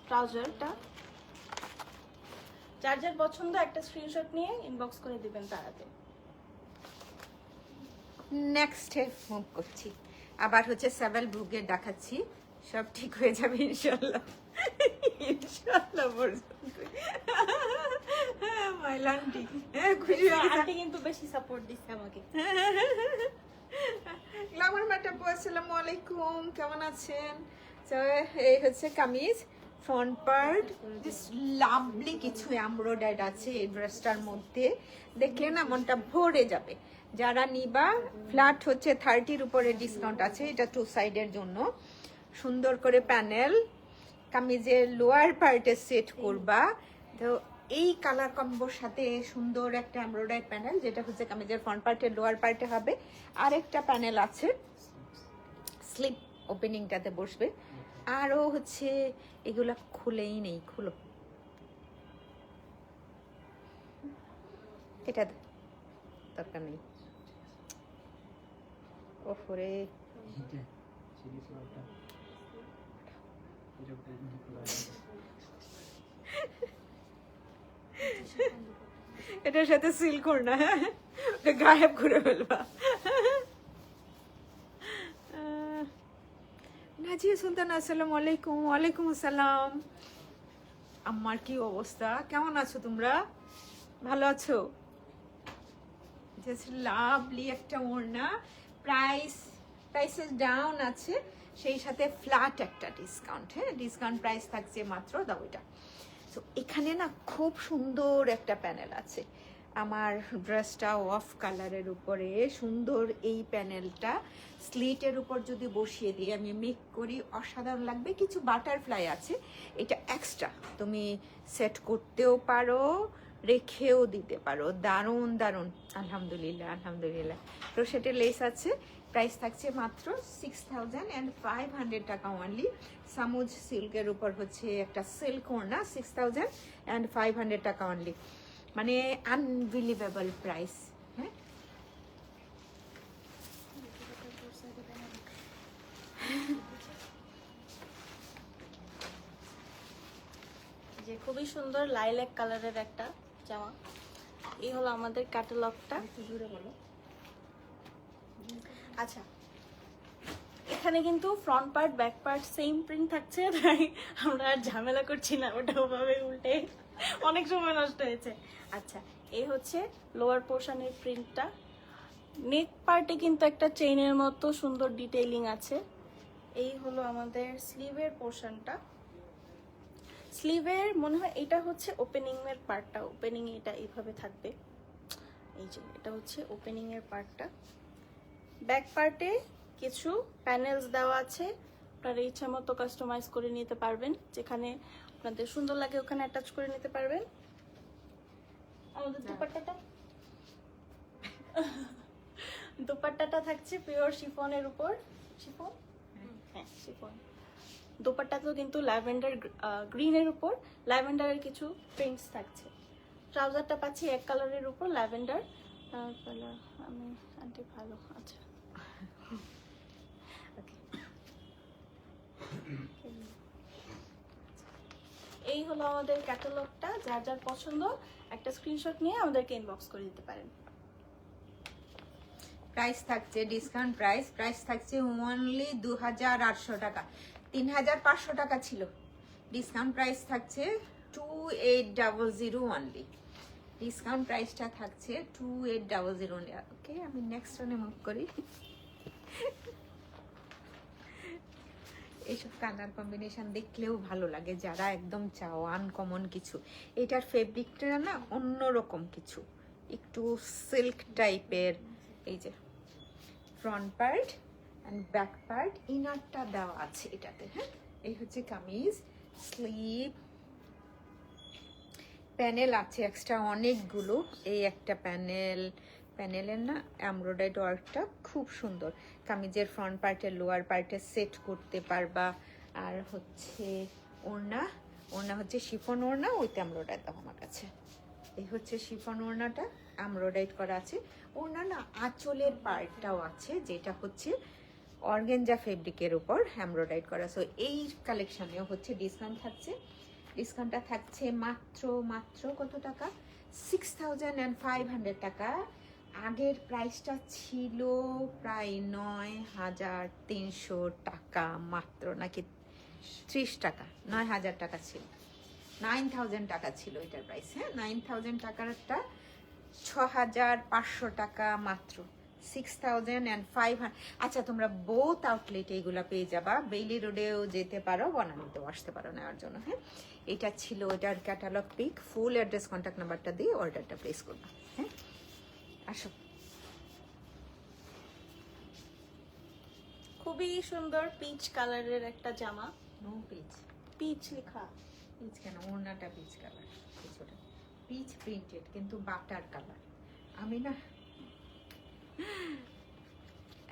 ট্রাউজারটা। যার যার পছন্দ একটা স্ক্রিনশট নিয়ে ইনবক্স করে দিবেন তাড়াতাড়ি। নেক্সটে মুভ করছি, আবার হচ্ছে সেভেল ব্রুগের দেখাচ্ছি, সব ঠিক হয়ে যাবে ইনশাআল্লাহ, ইনশাআল্লাহ মাইলান্টি খুশি হয়ে গেছে। আন্টি কিন্তু বেশি সাপোর্ট দিচ্ছে আমাকে। গ্ল্যামার ম্যাডাম, আসসালামু আলাইকুম, কেমন আছেন? তো এই হচ্ছে কামিজ, ফ্রন্ট পার্ট লাভলি কিছু এমব্রয়ডারি আছে এই ড্রেসটার মধ্যে, দেখলে না মনটা ভরে যাবে। যারা নিবা, ফ্ল্যাট হচ্ছে 30-র উপরে ডিসকাউন্ট আছে, এটা 2 সাইডের জন্য। সুন্দর করে প্যানেল, কামিজের লোয়ার পার্টে সেট করবা। তো এই কালার কম্বোর সাথে সুন্দর একটা এমব্রয়ডারি প্যানেল, যেটা হচ্ছে কামিজের ফ্রন্ট পার্টের লোয়ার পার্টে হবে। আরেকটা প্যানেল আছে স্লিপ ওপেনিংটাতে বসবে। আরও হচ্ছে এগুলা খুলেই নেই, খুলো এটা দরকার নেই। ওফরে এটার সাথে সিল কর না, হ্যাঁ গায়েব করে ফেলবা। নাজিয়া সুলতান, আসসালামু আলাইকুম। ওয়ালাইকুম আসসালাম। আমার কি অবস্থা, কেমন আছো তোমরা? ভালো আছো? জাস্ট লাভলি একটা ওড়না, প্রাইসেস ডাউন আছে, সেই সাথে ফ্ল্যাট একটা ডিসকাউন্ট। হ্যাঁ, ডিসকাউন্ট প্রাইস থাকছে মাত্র, দাও এটা। সো এখানে না খুব সুন্দর একটা প্যানেল আছে। আমার ড্রেসটা অফ কালারের উপরে সুন্দর এই প্যানেলটা স্লিটের উপর যদি বসিয়ে দিই, আমি মেক করি, অসাধারণ লাগবে। কিছু বাটারফ্লাই আছে, এটা এক্সট্রা, তুমি সেট করতেও পারো, রেখেও দিতে পারো। দারুণ দারুণ, আলহামদুলিল্লাহ আলহামদুলিল্লাহ। ক্রোশেটের লেস আছে, প্রাইস থাকছে মাত্র 6500 টাকা অনলি। সামুজ সিল্কের উপর হচ্ছে একটা সিল্ক ওড়না, 6500 টাকা অনলি, মানে আনবিলিভেবল প্রাইস। হ্যাঁ, যে খুবই সুন্দর লাইল্যাক কালারের একটা জামা। এই হলো আমাদের ক্যাটালগটা। আচ্ছা, এখানে কিন্তু front part back part same print থাকছে, তাই আমরা আর ঝামেলা করছি না ওটা ওভাবে উল্টে, অনেক সময় নষ্ট হয়েছে। আচ্ছা, এই হচ্ছে লোয়ার পোর্শনের প্রিন্টটা। নেক পার্টে কিন্তু একটা চেইনের মতো সুন্দর ডিটেইলিং আছে। এই হলো আমাদের স্লিভের পোর্শনটা। স্লিভের মনে হয় এটা হচ্ছে ওপেনিং এর পার্টটা, ওপেনিং এটা এইভাবে থাকবে। এই যে এটা হচ্ছে ওপেনিং এর পার্টটা। ব্যাক পার্টে কিছু প্যানেলস দেওয়া আছে, আপনারা ইচ্ছা মতো কাস্টমাইজ করে নিতে পারবেন, যেখানে আপনাদের সুন্দর লাগে ওখানে অ্যাটাচ করে নিতে পারবেন। আমাদের দুপাট্টাটা থাকছে পিওর শিফনের উপর। শিফন, হ্যাঁ শিফন। দোপাট্টাতেও কিন্তু ল্যাভেন্ডার গ্রিনের উপর ল্যাভেন্ডারের কিছু প্রিন্টস থাকছে। ট্রাউজারটা পাচ্ছি এক কালারের উপর ল্যাভেন্ডার কালার। আমি আন্টি ভালো, আচ্ছা এই হলো আমাদের ক্যাটালগটা। যার যার পছন্দ একটা স্ক্রিনশট নিয়ে আমাদেরকে ইনবক্স করে দিতে পারেন। প্রাইস থাকছে ডিসকাউন্ট প্রাইস থাকছে অনলি 2800 টাকা, 3500 টাকা ছিল। ডিসকাউন্ট প্রাইস থাকছে 2800 অনলি। ডিসকাউন্ট প্রাইসটা থাকছে 2800 অনলি। ওকে, আমি নেক্সট ওয়ানে মুভ করি। এইসব কালার কম্বিনেশন দেখলেও ভালো লাগে, যারা একদম চাও আনকমন কিছু। এটার ফেব্রিকটা না অন্যরকম কিছু, একটু সিল্ক টাইপের। এই যে front part and back part, ইনারটা দেওয়া আছে এটাতে। হ্যাঁ, এই হচ্ছে কামিজ, স্লিভ, প্যানেল আছে এক্সট্রা অনেকগুলো। এই একটা প্যানেলের না এমব্রয়ডারি ওয়ার্কটা খুব সুন্দর। কামিজের ফ্রন্ট পার্টের লোয়ার পার্টে সেট করতে পারবা। আর হচ্ছে ওড়না হচ্ছে শিফন ওড়না, ওইটা এমব্রয়ডারি দাও আমার কাছে। এই হচ্ছে শিফন ওড়নাটা, এমব্রয়ডারি করা আছে। ওড়না না আঁচলের পার্টটাও আছে, যেটা হচ্ছে অর্গানজা ফেব্রিকের উপর এমব্রয়ডারি করা। সো এই কালেকশনেও হচ্ছে ডিসকাউন্ট থাকছে। ডিসকাউন্টটা থাকছে মাত্র কত টাকা? 6500 টাকা। আগের প্রাইসটা ছিল প্রায় 9300 টাকা মাত্র, নাকি 30 টাকা, 9000 টাকা ছিল, 9000 টাকা ছিল এটার প্রাইস। হ্যাঁ, 9000 টাকারটা 6500 টাকা মাত্র, 6500। আচ্ছা, তোমরা বোথ আউটলেটে এগুলা পেয়ে যাবা। বেইলি রোডেও যেতে পারো, বনানীতেও আসতে পারো নেওয়ার জন্য। হ্যাঁ, এটা ছিল এটার catalogue pic. Full address contact নাম্বারটা দিয়ে অর্ডারটা প্লেস করবা। হ্যাঁ, আসো। খুবই সুন্দর পিচ কালারের একটা জামা। নো পিচ, পিচ লেখা। পিচ কেন? ওড়নাটা পিচ কালার, কিছুটা পিচ প্রিন্টেড, কিন্তু বাটার কালার। আমি না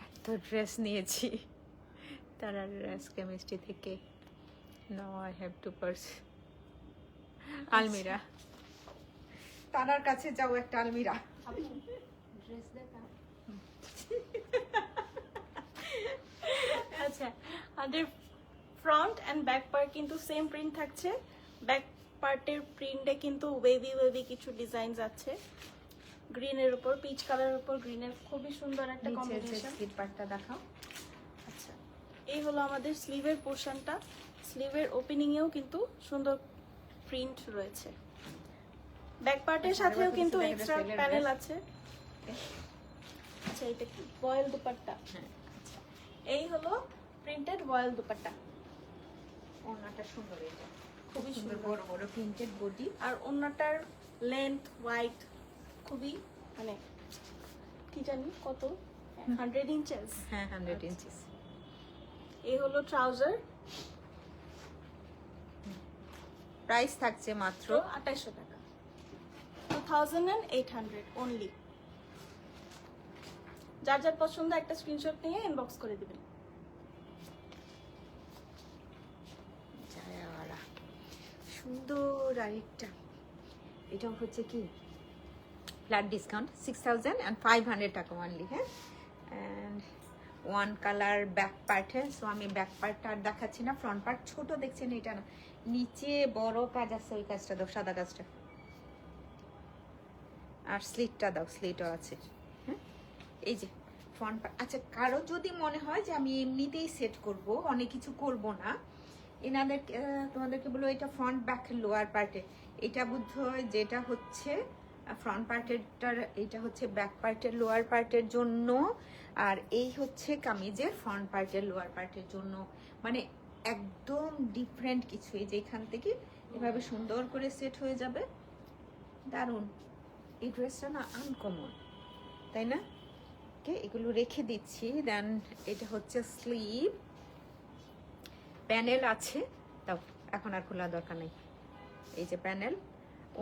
এত ড্রেস নিয়েছি তারা ড্রেস কেমিস্ট্রি থেকে। Now I have to purse আলমিরা। তারার কাছে যাও একটা আলমিরা। ড্রেস দেখা। আচ্ছা, আমাদের ফ্রন্ট এন্ড ব্যাক পার্ট কিন্তু সেম প্রিন্ট থাকছে। ব্যাক পার্টের প্রিন্টে কিন্তু ওয়েভি কিছু ডিজাইনস আছে গ্রিনের উপর, পিচ কালারের উপর গ্রিনের, খুবই সুন্দর একটা কম্বিনেশন। স্লিভ পার্টটা দেখাও। আচ্ছা, এই হলো আমাদের স্লিভের পোর্শনটা। স্লিভের ওপেনিং এও কিন্তু সুন্দর প্রিন্ট রয়েছে। ব্যাক পার্টের আচ্ছা, সাথেও এবার কিন্তু কিছু এক্সট্রা দেখা যাচ্ছে প্যানেল dress। আছে। আচ্ছা এটা কি বয়েল দুপাট্টা? হ্যাঁ আচ্ছা, এই হলো প্রিন্টেড বয়েল দুপাট্টা, ওড়নাটা সুন্দর, এটা খুবই সুন্দর সুন্দর। বড় বড় প্রিন্টেড বডি। আর ওড়নাটার লেন্থ ওয়াইড খুবই মানে কি জানি কত 100 ইঞ্চেস। হ্যাঁ 100 ইঞ্চিস। এই হলো ট্রাউজার, প্রাইস থাকছে মাত্র 2800 টাকা, 2800 অনলি। যার যার পছন্দ একটা স্ক্রিনশট নিয়ে ইনবক্স করে দিবেন। জায়াওয়ালা সুন্দর আরেকটা, এটাও হচ্ছে কি ফ্ল্যাট ডিসকাউন্ট 6500 টাকা অনলি। হ্যাঁ অ্যান্ড ওয়ান কালার ব্যাক পার্টের। সো আমি ব্যাক পার্টটা আর দেখাচ্ছি না, ফ্রন্ট পার্ট ছোট দেখছেন, এটা না, নিচে বড় কাজ আছে, ওই কাজটা দাও, সাদা কাজটা। আর স্লিটটা দাও, স্লিটও আছে। হ্যাঁ এই যে ফ্রন্ট পার্ট। আচ্ছা কারো যদি মনে হয় যে আমি এমনিতেই সেট করব, অনেক কিছু করব না, এনাদের তোমাদেরকে বলবো এটা ফ্রন্ট ব্যাক লোয়ার পার্টে, এটা বুঝতে হয় যেটা হচ্ছে ফ্রন্ট পার্টেরটার, এটা হচ্ছে ব্যাক পার্টের লোয়ার পার্টের জন্য, আর এই হচ্ছে কামিজের ফ্রন্ট পার্টের লোয়ার পার্টের জন্য। মানে একদম ডিফারেন্ট কিছু, এই যে এখান থেকে এভাবে সুন্দর করে সেট হয়ে যাবে, দারুণ। এই ড্রেসটা না আনকমন, তাই না? ওকে এগুলো রেখে দিচ্ছি। দেন এটা হচ্ছে স্লিভ, প্যানেল আছে, তাও এখন আর খোলা দরকার নেই। এই যে প্যানেল,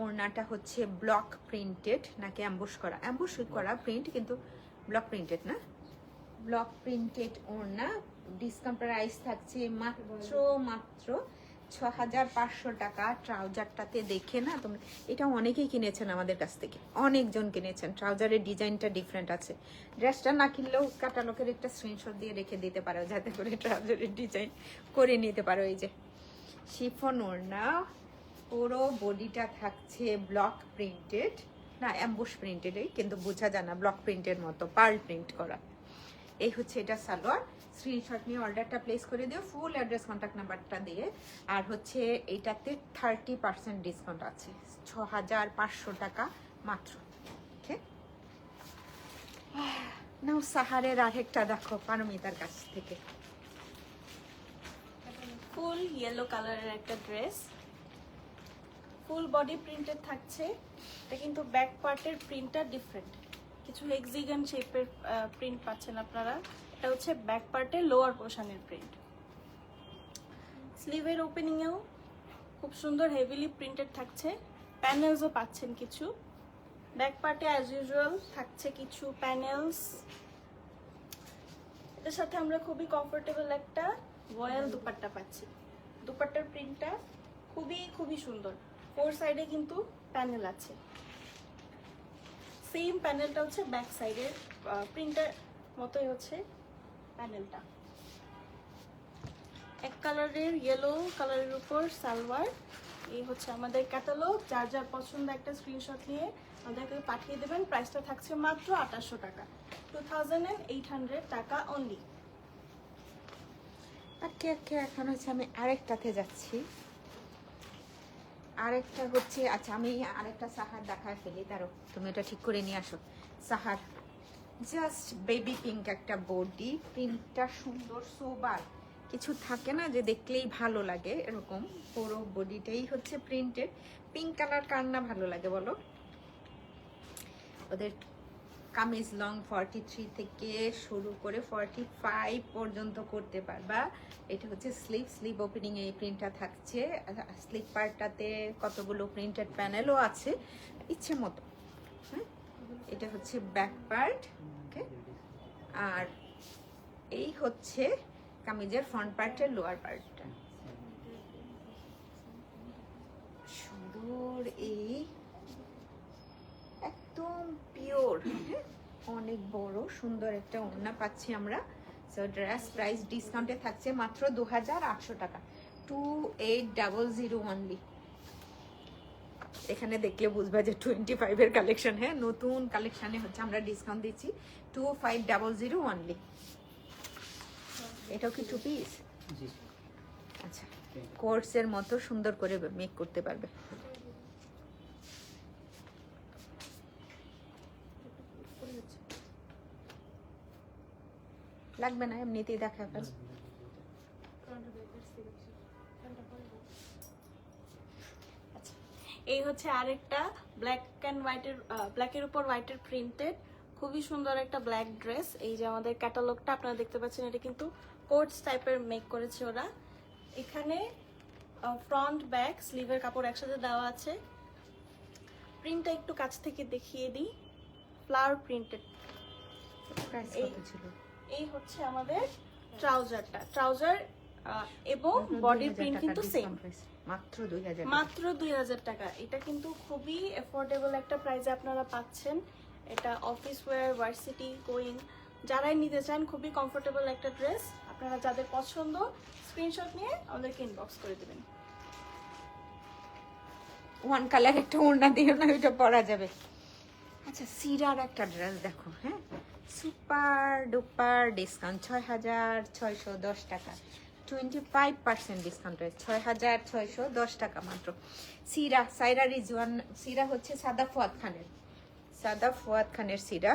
ওড়নাটা হচ্ছে ব্লক প্রিন্টেড, নাকি অ্যাম্বুশ করা, অ্যাম্বুশ করা প্রিন্ট কিন্তু ব্লক প্রিন্টেড না, ব্লক প্রিন্টেড ওড়না। ডিসকাউন্ট প্রাইস থাকছে মাত্র 6500 টাকা। ট্রাউজারটাতে দেখে না তোমরা, এটা অনেকেই কিনেছেন আমাদের কাছ থেকে, অনেকজন কিনেছেন। ট্রাউজারের ডিজাইনটা ডিফারেন্ট আছে। ড্রেসটা না কিনলেও ক্যাটালগের একটা স্ক্রিনশট দিয়ে রেখে দিতে পারো, যাতে করে ট্রাউজারের ডিজাইন করে নিতে পারো। এই যে শিফন ওড়না, পুরো বডিটা থাকছে ব্লক প্রিন্টেড, না অ্যাম্বুশ প্রিন্টেড, কিন্তু বোঝা যায় না, ব্লক প্রিন্টের মতো পার্ল প্রিন্ট করা। এই হচ্ছে এটা সালোয়ার। স্ক্রিনশট নিয়ে অর্ডারটা প্লেস করে দিও, ফুল অ্যাড্রেস কন্ট্যাক্ট নাম্বারটা দিয়ে। আর হচ্ছে এইটাতে 30% ডিসকাউন্ট আছে, 6500 টাকা মাত্র। ওকে নাও সাহারের আরেকটা দেখো পারমিতার কাছ থেকে। ফুল ইয়েলো কালারের একটা ড্রেস, ফুল বডি প্রিন্টেড থাকছে। এটা কিন্তু ব্যাক পার্টের প্রিন্টটা ডিফারেন্ট, কিছু হেক্সাগন শেপের প্রিন্ট পাচ্ছেন আপনারা। এটা হচ্ছে ব্যাক পার্টের লোয়ার পোর্শনের প্রিন্ট। স্লিভের ওপেনিংয়েও খুব সুন্দর হেভিলি প্রিন্টেড থাকছে, প্যানেলসও পাচ্ছেন কিছু। ব্যাক পার্টে অ্যাজ ইউজুয়াল থাকছে কিছু প্যানেলস। এটার সাথে আমরা খুবই কমফোর্টেবল একটা রয়্যাল দুপাট্টা পাচ্ছি। দুপাট্টার প্রিন্টটা খুবই খুবই সুন্দর, 4 সাইডে কিন্তু প্যানেল আছে। সেম প্যানেলটা হচ্ছে ব্যাক সাইডের প্রিন্টার মতোই হচ্ছে প্যানেলটা। এক কালারের ইয়েলো কালারের উপর সালোয়ার। এই হচ্ছে আমাদের ক্যাটালগ। যার যার পছন্দ একটা স্ক্রিনশট নিয়ে আমাদেরকে পাঠিয়ে দেবেন। প্রাইসটা থাকছে মাত্র 2800 টাকা, 2800 টাকা অনলি। ওকে ওকে এখন হচ্ছে আমি আরেকটাতে যাচ্ছি। আরেকটা হচ্ছে, আচ্ছা আমি আরেকটা সাহার দেখায় ফেলি, দাঁড়ো তুমি এটা ঠিক করে নিয়ে আসো। সাহার জাস্ট বেবি পিঙ্ক একটা বডি, প্রিন্টটা সুন্দর, সোবার কিছু থাকে না যে দেখলেই ভালো লাগে, এরকম পুরো বডিটাই হচ্ছে প্রিন্টেড। পিঙ্ক কালার কার না ভালো লাগে বলো? ওদের কামিজ লং 43 থেকে শুরু করে 45 পর্যন্ত করতে পারবা। এটা হচ্ছে স্লিভ ওপেনিং, এই প্রিন্টটা থাকছে। স্লিভ পার্টটাতে কতগুলো প্রিন্টেড প্যানেলও আছে ইচ্ছে মতো। হ্যাঁ এটা হচ্ছে ব্যাক পার্ট। ওকে আর এই হচ্ছে কামিজের ফ্রন্ট পার্টের লোয়ার পার্টটা। সুন্দর, এই একদম পিওর, অনেক বড় সুন্দর একটা ওড়না পাচ্ছি আমরা। সো ড্রেস প্রাইস ডিসকাউন্টে থাকছে মাত্র 2800 টাকা, 2800 অনলি। এখানে দেখলে বুঝবা যে 25 এর কালেকশন, হ্যাঁ নতুন কালেকশনে হচ্ছে আমরা ডিসকাউন্ট দিচ্ছি 2500 অনলি। এটাও কি 2 পিস? আচ্ছা কোর্সের মতো সুন্দর করে মেক করতে পারবে। লাগবে না, এমনিতেই দেখা ফেল। আচ্ছা, এই হচ্ছে আরেকটা ব্ল্যাক অ্যান্ড হোয়াইটের, ব্ল্যাকের উপর হোয়াইটের প্রিন্টেড খুবই সুন্দর একটা ব্ল্যাক ড্রেস। এই যে আমাদের ক্যাটালগটা আপনারা দেখতে পাচ্ছেন, এটা কিন্তু কোটস টাইপের মেক করেছে ওরা। এখানে ফ্রন্ট ব্যাক স্লিভের কাপড় একসাথে দেওয়া আছে। প্রিন্টটা একটু কাছ থেকে দেখিয়ে দিই, ফ্লাওয়ার প্রিন্টেড। প্রাইস এই- কত ছিল? এই হচ্ছে আমাদের ট্রাউজারটা, ট্রাউজার এবং বডির প্রিন্ট কিন্তু সেম, মাত্র 2000 মাত্র 2000 টাকা। এটা কিন্তু খুবই এফোর্ডেবল একটা প্রাইসে আপনারা পাচ্ছেন। এটা অফিস ওয়্যার, ভার্সিটি গোয়িং যারাই নিতে চান, খুবই কমফোর্টেবল একটা ড্রেস। আপনারা যাদের পছন্দ স্ক্রিনশট নিয়ে আমাদেরকে ইনবক্স করে দেবেন। ওয়ান কালার একটা ওড়না দিও না, ওইটা পরা যাবে। আচ্ছা, সিরার একটা ড্রেস দেখো, হ্যাঁ, সুপার ডুপার ডিসকাউন্ট, 6610 টাকা, 25% ডিসকাউন্ট রয়েছে, 6610 টাকা মাত্র। সিরা, সাইরা রিজওয়ান। সিরা হচ্ছে সাদা ফুয়াদ খানের, সাদা ফুয়াদ খানের সিরা।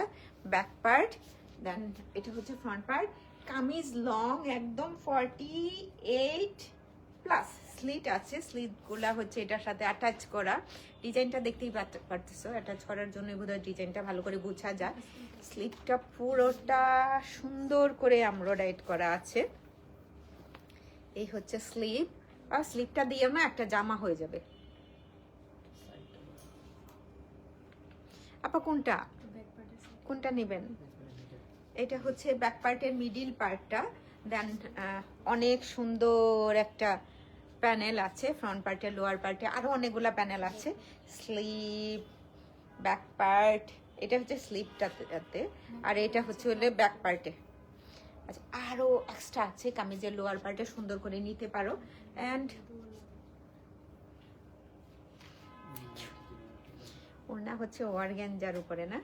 ব্যাক পার্ট, দেন এটা হচ্ছে ফ্রন্ট পার্ট। কামিজ লং একদম 48 প্লাস, স্লিট আছে, স্লিট গুলা হচ্ছে এটার সাথে অ্যাটাচ করা। ডিজাইনটা দেখতেই পারতেছো, অ্যাটাচ করার জন্য বোধহয় ডিজাইনটা ভালো করে বোঝা যায়। স্লিটটা পুরোটা সুন্দর করে এমব্রয়ডারি করা আছে। এই হচ্ছে স্লিভ, আর স্লিভটা দিয়ে না একটা জামা হয়ে যাবে। আপা কোনটা কোনটা নেবেন? এটা হচ্ছে ব্যাক পার্টের মিডিল পার্টটা, দেন অনেক সুন্দর একটা প্যানেল আছে ফ্রন্ট পার্টে, লোয়ার পার্টে আরো অনেকগুলা প্যানেল আছে। স্লিভ, ব্যাক পার্ট, এটা হচ্ছে স্লিভটাতে, আর এটা হচ্ছে হলে ব্যাক পার্টে। আচ্ছা, আরো এক্সট্রা আছে কামিজের লোয়ার পার্টে, সুন্দর করে নিতে পারো। অ্যান্ড ওড়না হচ্ছে অর্গানজার উপরে না,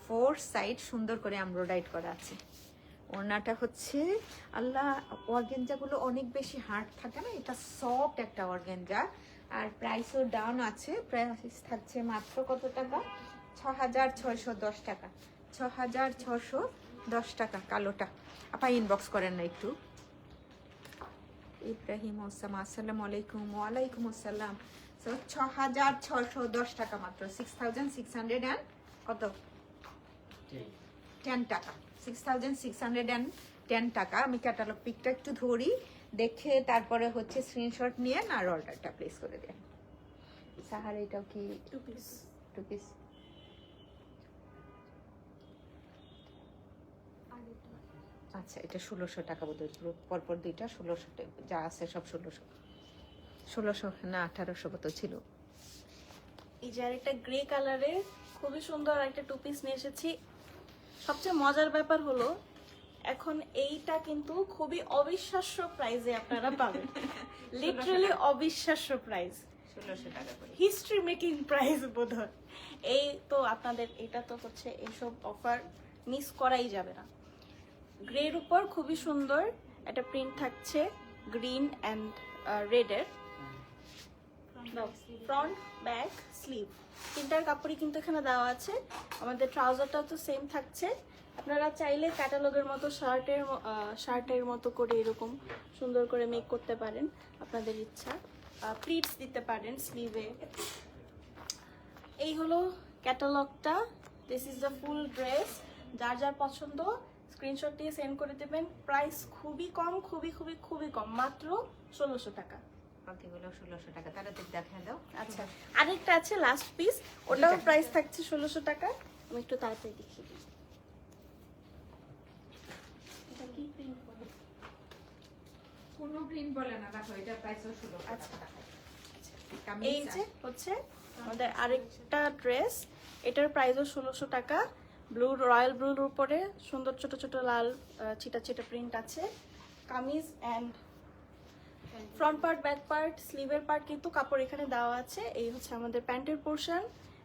4 সাইড সুন্দর করে এমব্রয়ডারি করা আছে। ওড়নাটা হচ্ছে আল্লাহ, অর্গানজাগুলো অনেক বেশি হার্ড থাকে না, এটা সফট একটা অর্গানজা। আর প্রাইসও ডাউন আছে, প্রাইস থাকছে মাত্র কত টাকা? 6610 টাকা, 6610 টাকা। কালোটা আপা ইনবক্স করেন না একটু। ইব্রাহিম ওসামা, আসসালামু আলাইকুম। ওয়ালাইকুম আসসালাম। 6610 টাকা মাত্র, 6600 and কত? 10 টাকা, 6610 টাকা। আমি ক্যাটালগ পিকটা একটু ধরি, দেখে তারপরে হচ্ছে স্ক্রিনশট নিয়ে আর অর্ডারটা প্লেস করে দেন। সাহার এটাও কি 2 পিস। 2 পিস? আচ্ছা, এটা 1600 টাকা বোধ হয়, পরপর দুইটা 1600 টাকা, যা আছে সব 1600 না 1800 কত ছিল। এই যে আরেকটা গ্রে কালারের খুবই সুন্দর একটা 2 পিস নিয়ে এসেছি। সবচেয়ে মজার ব্যাপার হলো এখন এইটা কিন্তু খুবই অবিশ্বাস্য প্রাইসে আপনারা পাবেন। লিটারালি অবিশ্বাস্য প্রাইস, 1600 টাকা করে। হিস্ট্রি মেকিং প্রাইস বোধহয়। এই তো আপনাদের এটা তো হচ্ছে এইসব অফার মিস করাই যাবে না। গ্রের উপর খুবই সুন্দর একটা প্রিন্ট থাকছে, গ্রিন অ্যান্ড রেডের। ফ্রন্ট, ব্যাক, স্লিভ তিনটার কাপড়ই কিন্তু এখানে দেওয়া আছে। আমাদের ট্রাউজারটাও তো সেম থাকছে। আপনারা চাইলে ক্যাটালগের মতো শার্টের মতো করে এরকম সুন্দর করে মেক করতে পারেন, আপনাদের ইচ্ছা। প্লিটস দিতে পারেন স্লিভে। এই হলো ক্যাটালগটা, this is the full dress. যার যার পছন্দ স্ক্রিনশট দিয়ে সেন্ড করে দেবেন। প্রাইস খুবই কম, খুবই খুবই খুবই কম, মাত্র 1600 টাকা। বাকিগুলো 1600 টাকা। তাড়াতাড়ি দেখা দাও। আচ্ছা, আরেকটা আছে লাস্ট পিস, ওটাও প্রাইস থাকছে 1600 টাকা। আমি একটু তাড়াতাড়ি দেখিয়ে দিই। এটা কি প্রিন্ট করে? কোনো প্রিন্ট বলে না, দেখো এটা প্রাইসও 1600 টাকা। এই যে হচ্ছে আমাদের আরেকটা ড্রেস, এটার প্রাইসও 1600 টাকা। ব্লু, রয়্যাল ব্লুর উপরে সুন্দর ছোট ছোট লাল ছিটা ছিটা প্রিন্ট আছে। Kameez and front part, back part, স্লিভের পার্ট কিন্তু কাপড় এখানে দেওয়া আছে। এই হচ্ছে আমাদের প্যান্টের পোর্শন।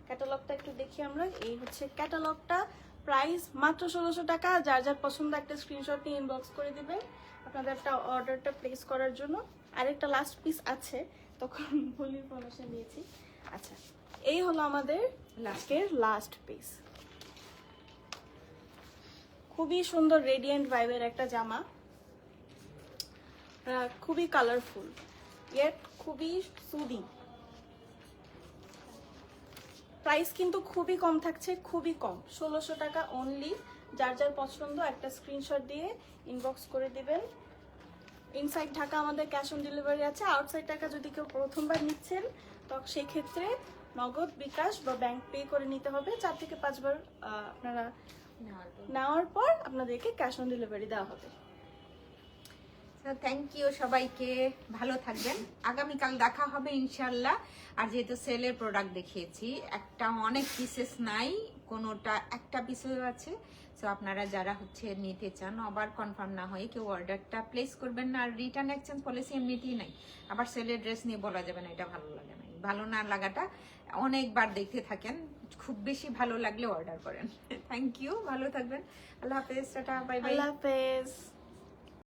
ক্যাটালগটা একটু দেখি আমরা। এই হচ্ছে ক্যাটালগটা, প্রাইস মাত্র 1600 টাকা। যার যার পছন্দ একটা স্ক্রিনশট নিয়ে ইনবক্স করে দিবেন আপনাদের একটা অর্ডারটা প্লেস করার জন্য। আরেকটা লাস্ট পিস আছে, তখন ভুল ইনফরমেশন দিয়েছি। আচ্ছা, এই হলো আমাদের লাস্টের লাস্ট পিস। খুবই সুন্দর রেডিয়েন্ট ভাইবের একটা জামা, খুবই কালারফুল ইয়েট খুবই সুদিং। প্রাইস কিন্তু খুবই কম থাকছে, খুবই কম, 1600 টাকা অনলি। যার যার পছন্দ একটা স্ক্রিনশট দিয়ে ইনবক্স করে দিবেন। ইনসাইড ঢাকা আমাদের ক্যাশ অন ডেলিভারি আছে। আউটসাইড টাকা যদি কেউ প্রথমবার নিচ্ছেন তো সেই ক্ষেত্রে নগদ, বিকাশ বা ব্যাংক পে করে নিতে হবে। 4 থেকে 5 বার আপনারা নেওয়ার পর আপনাদেরকে ক্যাশ অন ডেলিভারি দেওয়া হবে। থ্যাংক ইউ সবাইকে, ভালো থাকবেন। আগামীকাল দেখা হবে ইনশাল্লাহ। আর যেহেতু সেলের প্রোডাক্ট দেখিয়েছি, একটা অনেক পিসেস নাই, কোনোটা একটা পিসেস আছে। সো আপনারা যারা হচ্ছে নিতে চান, আবার কনফার্ম না হয়ে কেউ অর্ডারটা প্লেস করবেন না। আর রিটার্ন এক্সচেঞ্জ পলিসি এমনিতেই নাই। আবার সেলের ড্রেস নিয়ে বলা যাবে না এটা ভালো লাগে না। ভালো না লাগাটা অনেকবার দেখতে থাকেন, খুব বেশি ভালো লাগলে অর্ডার করেন। থ্যাংক ইউ, ভালো থাকবেন। আল্লাহ হাফেজ, টাটা, বাই বাই। আল্লাহ হাফেজ।